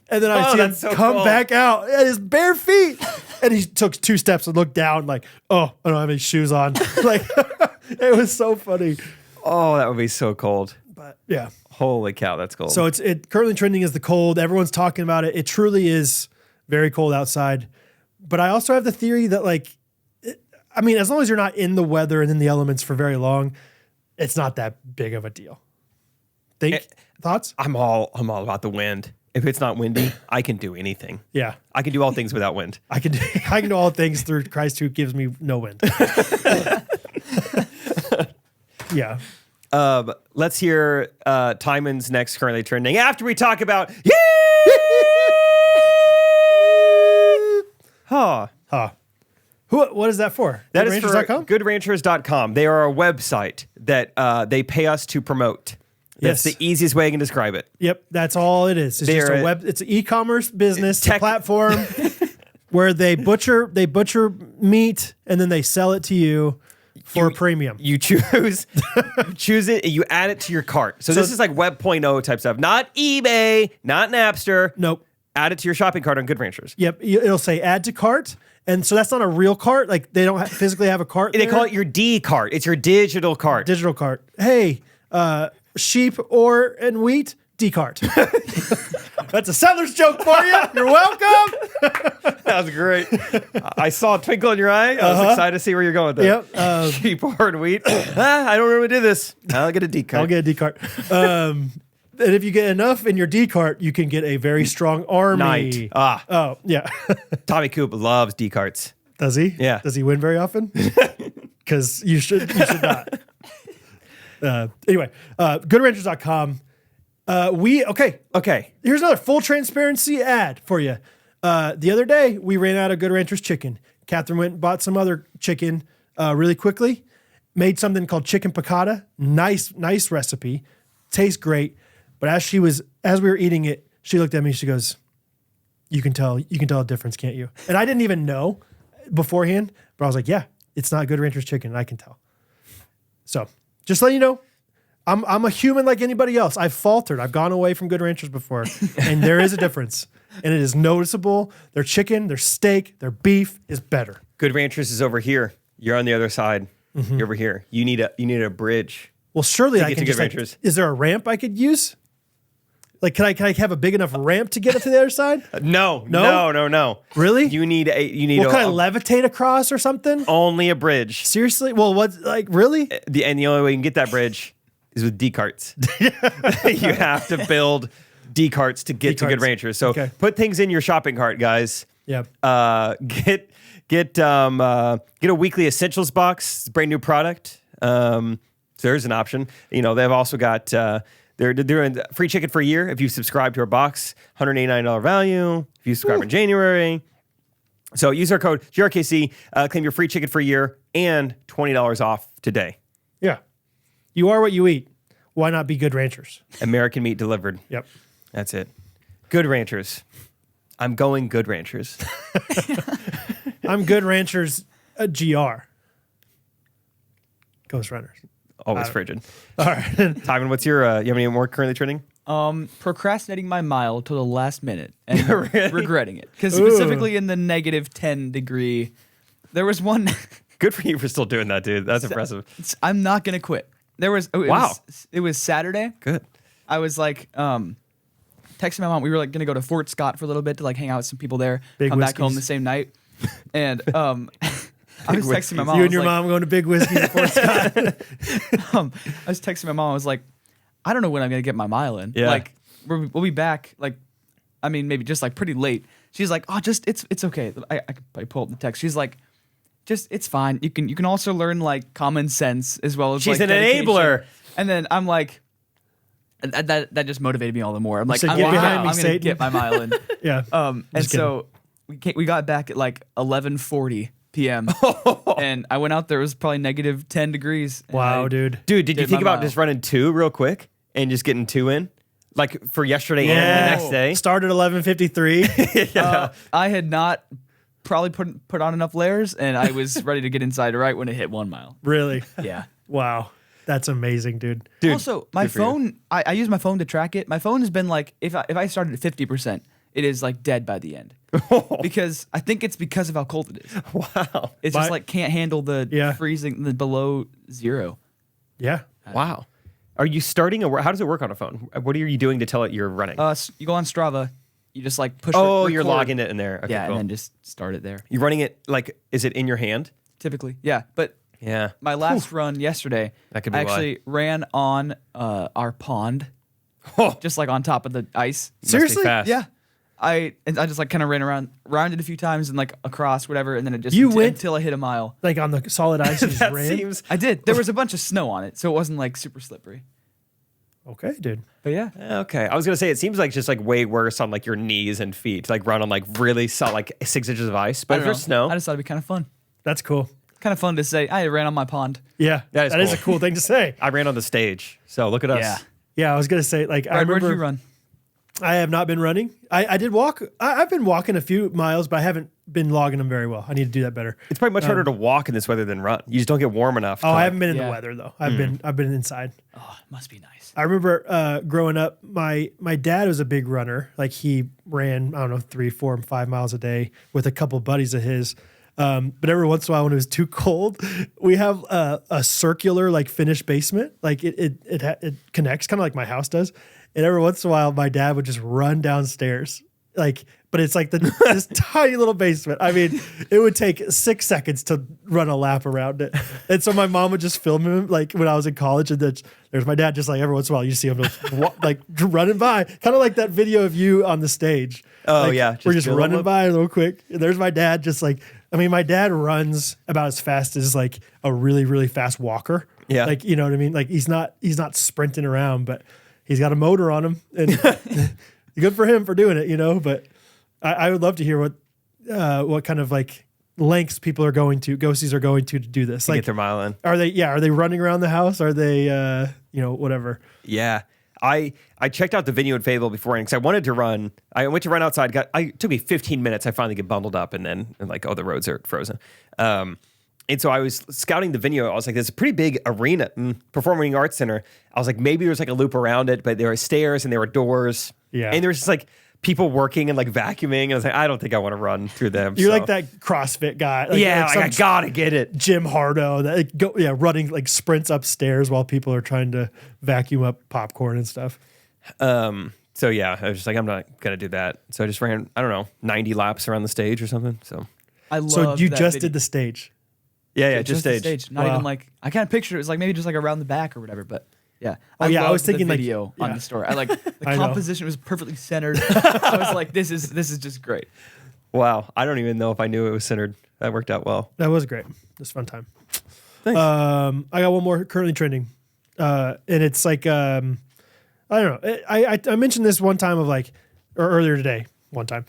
And then I see him come back out at his bare feet. And he took 2 steps and looked down like, oh, I don't have any shoes on. Like, it was so funny. Oh, that would be so cold. But yeah. Holy cow, that's cold. So it's currently trending as the cold. Everyone's talking about it. It truly is very cold outside. But I also have the theory that like, as long as you're not in the weather and in the elements for very long, it's not that big of a deal. Thoughts? I'm all about the wind. If it's not windy, I can do anything. Yeah. I can do all things without wind. I can do all things through Christ who gives me no wind. Yeah. Let's hear Timon's next currently trending after we talk about, yeah! Huh. What is that for? That is for GoodRanchers.com? GoodRanchers.com. They are a website that they pay us to promote. That's Yes. the easiest way I can describe it. Yep, that's all it is. It's just They're a web. It's an e-commerce business Tech- platform where they butcher meat and then they sell it to you for a premium. You choose it, and you add it to your cart. So this is like Web 0.0 type stuff. Not eBay, not Napster. Nope. Add it to your shopping cart on Good Ranchers. Yep, it'll say add to cart, and so that's not a real cart. Like they don't physically have a cart. They there. call it your D cart. It's your digital cart. Digital cart. Hey, sheep and wheat, D-cart. That's a seller's joke for you. You're welcome. That was great. I saw a twinkle in your eye. I was excited to see where you're going with that. Yep. Sheep or wheat. I don't really do this. I'll get a D cart. I'll get a D-cart. And if you get enough in your D-cart, you can get a very strong army. Knight. Oh, yeah. Tommy Coop loves D carts. Does he? Yeah. Does he win very often? Because you should not. Anyway, GoodRanchers.com. Okay. Here's another full transparency ad for you. The other day, we ran out of Good Ranchers chicken. Catherine went and bought some other chicken really quickly. Made something called chicken piccata. Nice recipe. Tastes great. But as we were eating it, she looked at me. She goes, "You can tell a difference, can't you?" And I didn't even know beforehand, but I was like, "Yeah, it's not Good Ranchers chicken, and I can tell." So just let you know, I'm a human like anybody else. I've faltered. I've gone away from Good Ranchers before, and there is a difference, and it is noticeable. Their chicken, their steak, their beef is better. Good Ranchers is over here. You're on the other side. You're over here. You need a bridge. Well, surely I get can to just Good like, Ranchers. is there a ramp I could use? Like, can I have a big enough ramp to get up to the other side? No. Really? You need Well, can I levitate across or something? only a bridge. Seriously? Well, really? The only way you can get that bridge is with D carts. You have to build D carts to get to Good D-carts. Ranchers. So Okay. put things in your shopping cart, guys. Yeah. Get a weekly essentials box. It's a brand new product. So there's an option. They've also got they're doing free chicken for a year if you subscribe to our box. $189 value if you subscribe in January. So use our code GRKC, claim your free chicken for a year and $20 off today. Yeah. You are what you eat. Why not be Good Ranchers? American meat delivered. Yep. That's it. Good Ranchers. I'm going Good Ranchers. I'm Good Ranchers GR. Ghostrunners. Always frigid. All right. Tyvin, what's your, you have any more currently trending? Procrastinating my mile till the last minute and Really? regretting it. Because specifically in the negative 10 degree, there was one. Good for you for still doing that, dude. That's impressive. I'm not going to quit. There was, Wow. It was Saturday. Good. I was like, texting my mom. We were like going to go to Fort Scott for a little bit to like hang out with some people there. Big come back home whiskeys. the same night. And I was texting my mom. You I and was your like, mom going to Big Whiskey before Scott. I was texting my mom. I was like, I don't know when I'm gonna get my mile in. Yeah. Like we'll be back. Like, I mean, maybe just like pretty late. She's like, oh, just it's okay. I could probably pull up the text. She's like, just it's fine. You can also learn like common sense as well as She's like an dedication. enabler. And then I'm like, that just motivated me all the more. I'm like, said, I'm "Get gonna behind me, I'm gonna Satan." get my mile in. Yeah. And Just so we got back at like 11:40 p.m. and I went out there. It was probably negative 10 degrees. and Wow, I- dude. Dude, did you Did think my about mile. just running 2 real quick and just getting 2 in? Like for yesterday and the next day? Start at 11:53. I had not probably put on enough layers, and I was ready to get inside right when it hit 1 mile. Really? Yeah. Wow. That's amazing, dude. Dude, Also, my good for you. phone, I use my phone to track it. My phone has been like, if I started at 50%, it is like dead by the end. Because I think it's because of how cold it is. Wow. It's My- just like can't handle the freezing, the below zero. Yeah. Wow. Are you starting how does it work on a phone? What are you doing to tell it you're running? You go on Strava, you just like push you're record. logging it in there. Okay, Yeah, cool. and then just start it there. You're running it like, is it in your hand? Typically. Yeah. But Yeah. my last run yesterday, That could be I why. actually ran on our pond, Oh, just like on top of the ice. must be Seriously? fast. Yeah. I just like kind of ran rounded a few times and like across whatever, and then it just You went- until I hit a mile. Like on the solid ice, you just That ran. seems. I did. There was a bunch of snow on it, so it wasn't like super slippery. Okay, dude. But yeah. Okay. I was going to say, it seems like just like way worse on like your knees and feet, like run on like really solid, like 6 inches of ice. But if there's snow. I just thought it'd be kind of fun. That's cool. Kind of fun to say, I ran on my pond. Yeah. That is a cool thing to say. I ran on the stage. So look at us. Yeah. Yeah, I was going to say, like, I remember. Where did you run? I have not been running. I did walk. I've been walking a few miles, but I haven't been logging them very well. I need to do that better. It's probably much harder to walk in this weather than run. You just don't get warm enough. I haven't been in the weather though. I've been inside. Oh, it must be nice. I remember growing up, my dad was a big runner. Like he ran, I don't know, 3, 4, and 5 miles a day with a couple buddies of his. But every once in a while, when it was too cold, we have a circular like finished basement. Like it connects kind of like my house does. And every once in a while, my dad would just run downstairs, like, but it's like this tiny little basement. I mean, it would take 6 seconds to run a lap around it. And so my mom would just film him, like when I was in college, and there's my dad just like every once in a while you see him just like running by, kind of like that video of you on the stage. Oh like, yeah, we're just running by a little quick. And there's my dad, just like, I mean, my dad runs about as fast as like a really really fast walker. Yeah, like you know what I mean. Like he's not sprinting around, but he's got a motor on him, and good for him for doing it, you know. But I would love to hear what kind of like lengths people are going to, ghosties are going to do this. To like, get their mile in. Are they running around the house? Are they, whatever? Yeah. I checked out the venue at Fayetteville before because I wanted to run. I went to run outside. It took me 15 minutes. I finally get bundled up and like, oh, the roads are frozen. And so I was scouting the venue. I was like, there's a pretty big arena, performing arts center. I was like, maybe there's like a loop around it, but there were stairs and there were doors. Yeah. And there's just like people working and like vacuuming. And I was like, I don't think I want to run through them. You're like that CrossFit guy. Like, I gotta get it. Jim Hardo, running like sprints upstairs while people are trying to vacuum up popcorn and stuff. So yeah, I was just like, I'm not gonna do that. So I just ran, I don't know, 90 laps around the stage or something. So So you just did the stage. Yeah, just stage. Not even like, I can't picture it. It was like maybe just like around the back or whatever, but yeah. I was thinking the video on the story. I like the composition was perfectly centered. I was like, this is just great. Wow. I don't even know if I knew it was centered. That worked out well. That was great. It was a fun time. Thanks. I got one more currently trending. And it's like, I don't know. I mentioned this one time or earlier today, one time.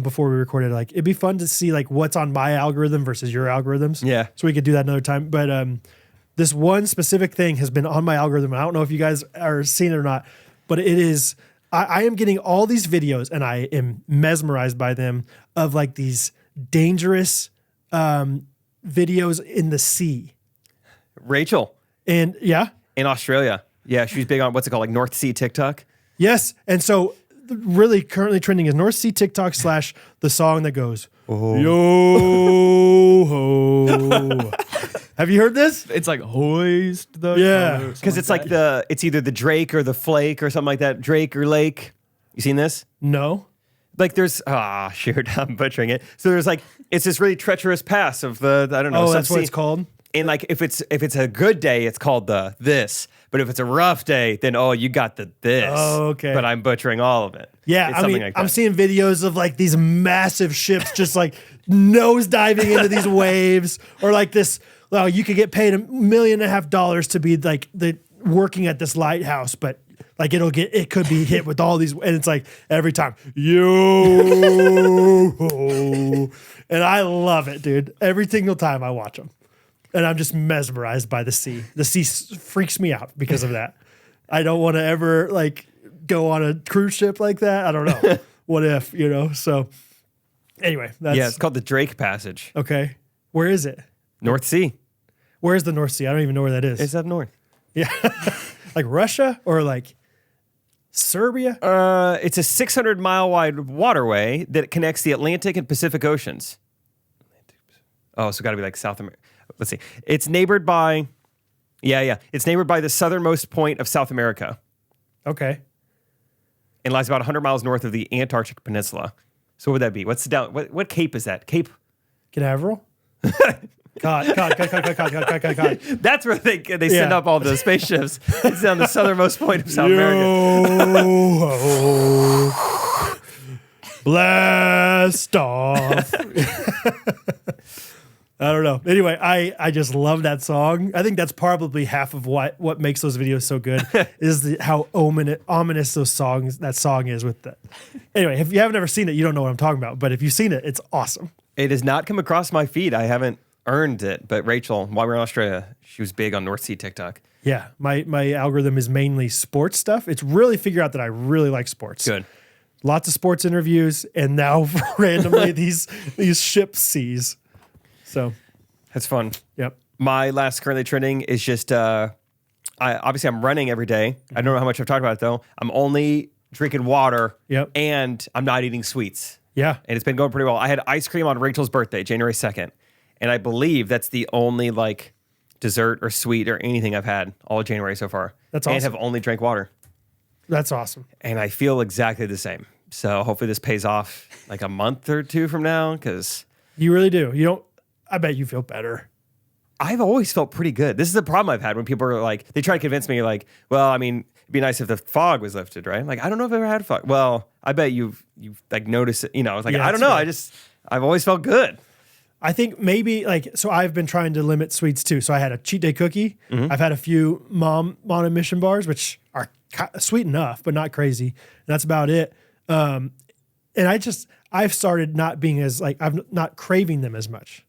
Before we recorded, like it'd be fun to see like what's on my algorithm versus your algorithms. Yeah. So we could do that another time. But this one specific thing has been on my algorithm. I don't know if you guys are seeing it or not, but it is, I am getting all these videos and I am mesmerized by them of like these dangerous videos in the sea. Rachel. And yeah. In Australia. Yeah. She's big on what's it called? Like North Sea TikTok. Yes. And so really currently trending is North Sea TikTok / the song that goes, yo ho. Have you heard this? It's like hoist the because it's like it's either the Drake or the Flake or something like that. Drake or Lake. You seen this? No. Like there's shoot, I'm butchering it. So there's like it's this really treacherous pass of the I don't know. Oh, that's what it's called. And like if it's a good day, it's called the this. But if it's a rough day, then you got the this. Oh, okay. But I'm butchering all of it. Yeah, it's I mean, like I'm seeing videos of like these massive ships just like nose diving into these waves, or like this. Well, you could get paid $1.5 million to be like working at this lighthouse, but like it could be hit with all these, and it's like every time yo, and I love it, dude. Every single time I watch them. And I'm just mesmerized by the sea. The sea freaks me out because of that. I don't want to ever like go on a cruise ship like that. I don't know. What if, So anyway, it's called the Drake Passage. Okay. Where is it? North Sea. Where's the North Sea? I don't even know where that is. It's up north. Yeah. Like Russia or like Serbia? It's a 600-mile wide waterway that connects the Atlantic and Pacific Oceans. Oh, so got to be like South America. Let's see. It's neighbored by, it's neighbored by the southernmost point of South America. Okay. And lies about 100 miles north of the Antarctic Peninsula. So what would that be? What's down? What cape is that? Cape Canaveral? God. That's where they send up all the spaceships. It's down the southernmost point of South America. Blast off. I don't know. Anyway, I just love that song. I think that's probably half of what makes those videos so good is how ominous that song is with that. Anyway, if you haven't ever seen it, you don't know what I'm talking about. But if you've seen it, it's awesome. It has not come across my feed. I haven't earned it. But Rachel, while we were in Australia, she was big on North Sea TikTok. Yeah, my algorithm is mainly sports stuff. It's really figured out that I really like sports. Good. Lots of sports interviews, and now randomly these ship seas. So that's fun. Yep. My last currently trending is just I'm running every day. I don't know how much I've talked about it though. I'm only drinking water. Yep. And I'm not eating sweets. Yeah. And it's been going pretty well. I had ice cream on Rachel's birthday, January 2nd. And I believe that's the only like dessert or sweet or anything I've had all of January so far. That's awesome. And have only drank water. That's awesome. And I feel exactly the same. So hopefully this pays off like a month or two from now because you really do. I bet you feel better. I've always felt pretty good. This is the problem I've had when people are like, they try to convince me like, well, I mean, it'd be nice if the fog was lifted, right? I'm like, I don't know if I've ever had fog. Well, I bet you've like noticed it. I was like, I don't know. Right. I've always felt good. I think maybe so I've been trying to limit sweets too. So I had a cheat day cookie. Mm-hmm. I've had a few mom on mission bars, which are sweet enough, but not crazy. And that's about it. And I've started not being as I'm not craving them as much.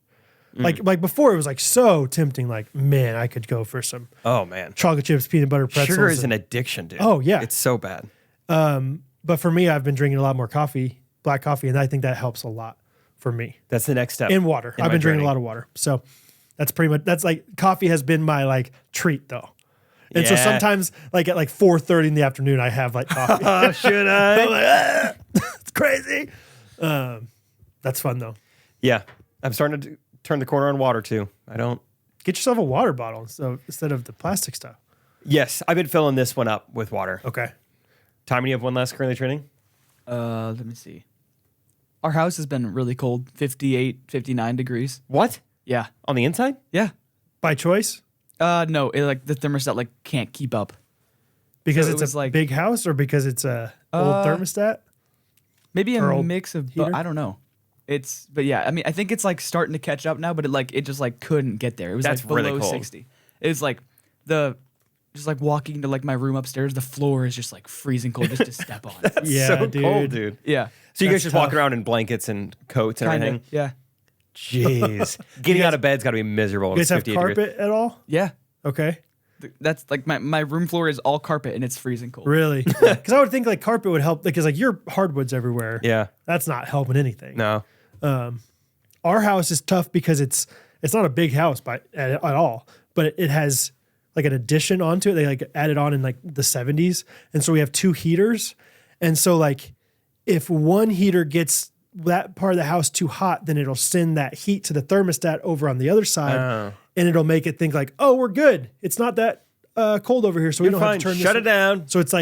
Like before it was like so tempting. Like, man, I could go for some chocolate chips, peanut butter pretzels. Sugar is an addiction, dude. Oh yeah. It's so bad. But for me, I've been drinking a lot more coffee, black coffee. And I think that helps a lot for me. That's the next step. And water. I've been drinking a lot of water. So that's pretty much, that's like coffee has been my like treat though. And so sometimes like at like 4:30 in the afternoon, I have like coffee. Oh, should I? I'm like, it's crazy. That's fun though. Yeah. I'm starting to turn the corner on water too. Get yourself a water bottle instead of the plastic stuff. Yes. I've been filling this one up with water. Okay. Tommy, you have one last currently training? Let me see. Our house has been really cold, 58, 59 degrees. What? Yeah. On the inside? Yeah. By choice? No, the thermostat can't keep up. Because so it's a big house or because it's a old thermostat? Maybe a mix of both. I don't know. But yeah, I mean, I think it's starting to catch up now, but it just couldn't get there. It was below really cold. 60. It was walking to my room upstairs, the floor is just freezing cold just to step on. That's so cold, dude. Yeah. So you guys just walking around in blankets and coats and everything? Yeah. Jeez. Getting out of bed's got to be miserable. You guys have carpet at all? Yeah. Okay. That's my room floor is all carpet and it's freezing cold. Really? Because I would think carpet would help because your hardwood's everywhere. Yeah. That's not helping anything. No. Our house is tough because it's not a big house at all, but it has an addition onto it. They added on in the 70s. And so we have two heaters. And so if one heater gets that part of the house too hot, then it'll send that heat to the thermostat over on the other side. And it'll make it think oh, we're good. It's not that cold over here. So we don't have to turn Shut it down. So it's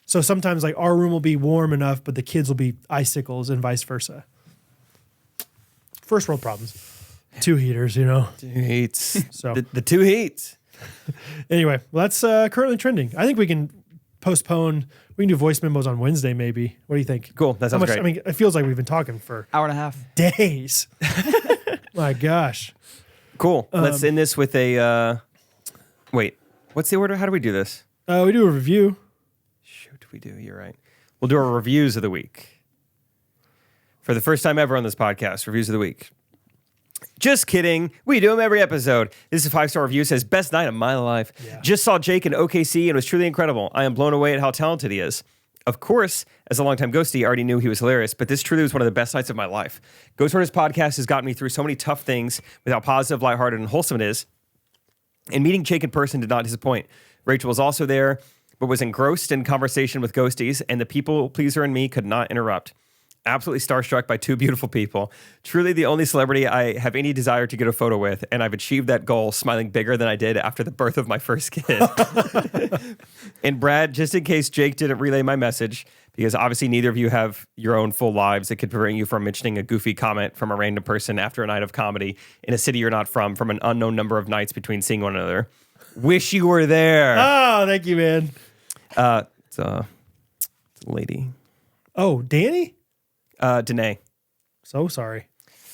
so sometimes our room will be warm enough, but the kids will be icicles and vice versa. First world problems. Two heaters, Two heats. So the two heats. Anyway, well, that's currently trending. I think we can postpone. We can do voice memos on Wednesday, maybe. What do you think? Cool. That sounds great. I mean, it feels like we've been talking for hour and a half days. My gosh. Cool. Let's end this with a. Wait. What's the order? How do we do this? We do a review. Shoot, we do. You're right. We'll do our reviews of the week. For the first time ever on this podcast, reviews of the week. Just kidding. We do them every episode. This is a 5-star review. It says, best night of my life. Yeah. Just saw Jake in OKC and it was truly incredible. I am blown away at how talented he is. Of course, as a longtime ghostie, I already knew he was hilarious, but this truly was one of the best nights of my life. Ghostrunners podcast has gotten me through so many tough things with how positive, lighthearted, and wholesome it is. And meeting Jake in person did not disappoint. Rachel was also there, but was engrossed in conversation with ghosties, and the people pleaser in me could not interrupt. Absolutely starstruck by two beautiful people. Truly the only celebrity I have any desire to get a photo with, and I've achieved that goal smiling bigger than I did after the birth of my first kid. And Brad, just in case Jake didn't relay my message, because obviously neither of you have your own full lives that could prevent you from mentioning a goofy comment from a random person after a night of comedy in a city you're not from an unknown number of nights between seeing one another. Wish you were there. Oh, thank you, man. It's a lady. Oh, Danny? Danae. So sorry.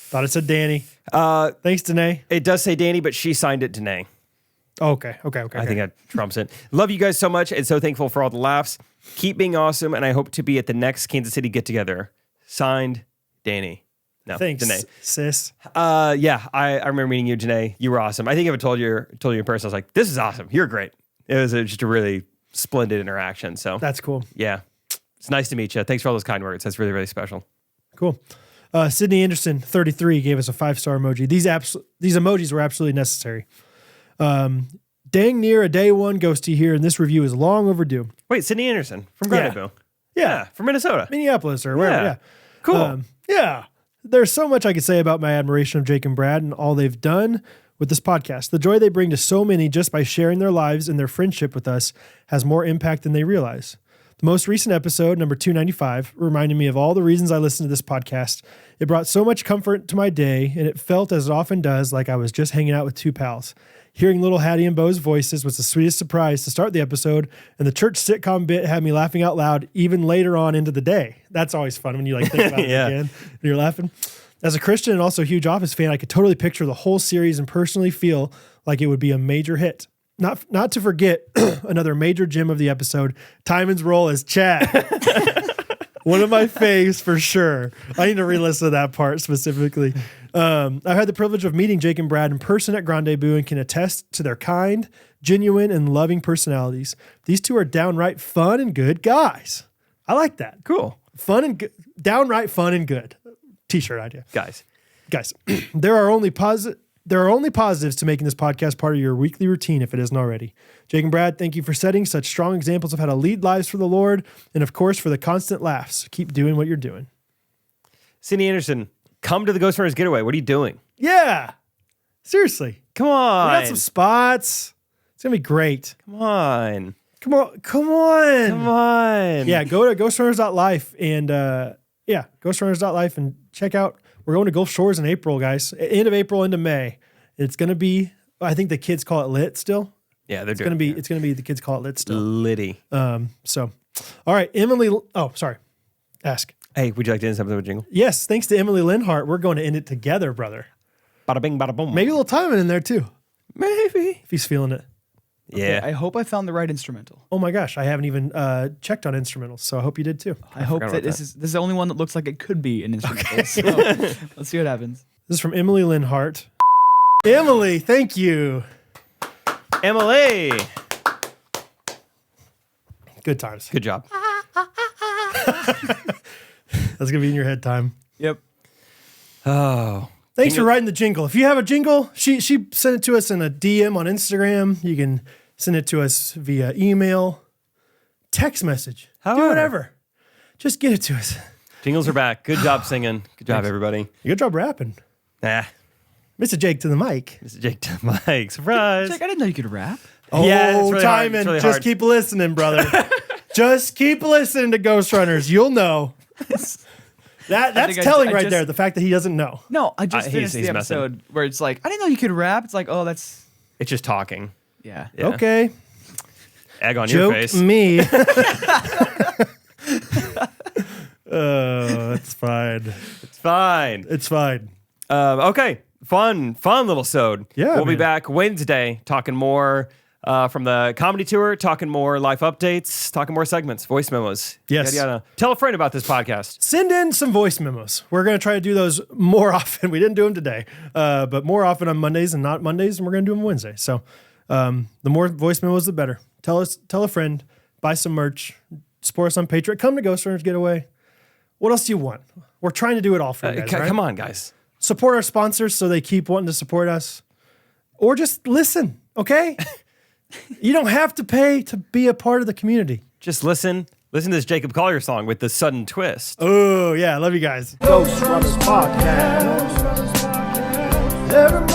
Thought it said Danny. Thanks, Danae. It does say Danny, but she signed it Danae. Okay. I think that trumps it. Love you guys so much and so thankful for all the laughs. Keep being awesome, and I hope to be at the next Kansas City get-together. Signed, Danny. No, Thanks, Danae. sis. Yeah, I remember meeting you, Danae. You were awesome. I think if I told you in person, I was like, this is awesome. You're great. It was just a really splendid interaction. So That's cool. yeah, it's nice to meet you. Thanks for all those kind words. That's really, really special. Cool. Sydney Anderson, 33, gave us a 5-star emoji. These emojis were absolutely necessary. Dang near a day one ghosty here, and this review is long overdue. Wait, Sydney Anderson from Grandville. Yeah. From Minnesota. Minneapolis or wherever. Yeah. Cool. Yeah. There's so much I could say about my admiration of Jake and Brad and all they've done with this podcast. The joy they bring to so many just by sharing their lives and their friendship with us has more impact than they realize. The most recent episode, number 295, reminded me of all the reasons I listen to this podcast. It brought so much comfort to my day, and it felt, as it often does, like I was just hanging out with two pals. Hearing little Hattie and Bo's voices was the sweetest surprise to start the episode, and the church sitcom bit had me laughing out loud even later on into the day. That's always fun when you think about it again and you're laughing. As a Christian and also a huge Office fan, I could totally picture the whole series and personally feel like it would be a major hit. Not to forget another major gem of the episode, Timon's role as Chad. One of my faves for sure. I need to re-listen to that part specifically. I've had the privilege of meeting Jake and Brad in person at Grandezvous and can attest to their kind, genuine, and loving personalities. These two are downright fun and good guys. I like that. Cool. Fun and good. Downright fun and good. T-shirt idea. Guys, there are only positives to making this podcast part of your weekly routine if it isn't already. Jake and Brad, thank you for setting such strong examples of how to lead lives for the Lord and, of course, for the constant laughs. Keep doing what you're doing. Sydney Anderson, come to the Ghostrunners getaway. What are you doing? Yeah. Seriously. Come on. We got some spots. It's going to be great. Come on. Come on. Yeah, go to ghostrunners.life and ghostrunners.life and check out. We're going to Gulf Shores in April, guys. End of April into May. It's going to be, I think the kids call it lit still. Yeah, It's going to be the kids call it lit still. Litty. So, all right, Emily. Oh, sorry. Ask. Hey, would you like to end something with a jingle? Yes, thanks to Emily Linhart, we're going to end it together, brother. Bada bing, bada boom. Maybe a little timing in there too, Maybe. if he's feeling it. Yeah. I hope I found the right instrumental. Oh my gosh, I haven't even checked on instrumentals, so I hope you did too. I hope that this is the only one that looks like it could be an instrumental. Okay. So let's see what happens. This is from Emily Linhart. Emily, thank you. Emily. Good times. Good job. That's gonna be in your head time. Yep. Oh. Thanks for writing the jingle. If you have a jingle, she sent it to us in a DM on Instagram. You can send it to us via email, text message, do whatever. Just get it to us. Jingles are back. Good job singing. Good job, everybody. Good job rapping. Mr. Jake to the mic. This is Jake to the mic. Surprise. Jake, I didn't know you could rap. Oh, Yeah, it's really hard. Timon, It's really just hard. keep listening, brother. Just keep listening to Ghostrunners. You'll know. That's telling right there, the fact that he doesn't know. No, I just finished he's the episode where it's like, I didn't know you could rap. It's like, oh, that's... It's just talking. Yeah. Okay. Egg on your Joke face. me. It's fine. It's fine. It's fine. Okay. Fun little sode. Yeah, We'll be man. back Wednesday talking more from the comedy tour, talking more life updates, talking more segments, voice memos. Yes. Yada, yada. Tell a friend about this podcast. Send in some voice memos. We're going to try to do those more often. We didn't do them today, but more often on Mondays and not Mondays, and we're going to do them Wednesday. So the more voice memos, the better. Tell a friend, buy some merch, support us on Patreon, come to Ghostrunners Getaway. What else do you want? We're trying to do it all for you guys, right? Come on, guys. Support our sponsors so they keep wanting to support us. Or just listen, okay? You don't have to pay to be a part of the community. Just listen. Listen to this Jacob Collier song with the sudden twist. Oh, yeah. Love you guys. Ghostrunners Podcast. Every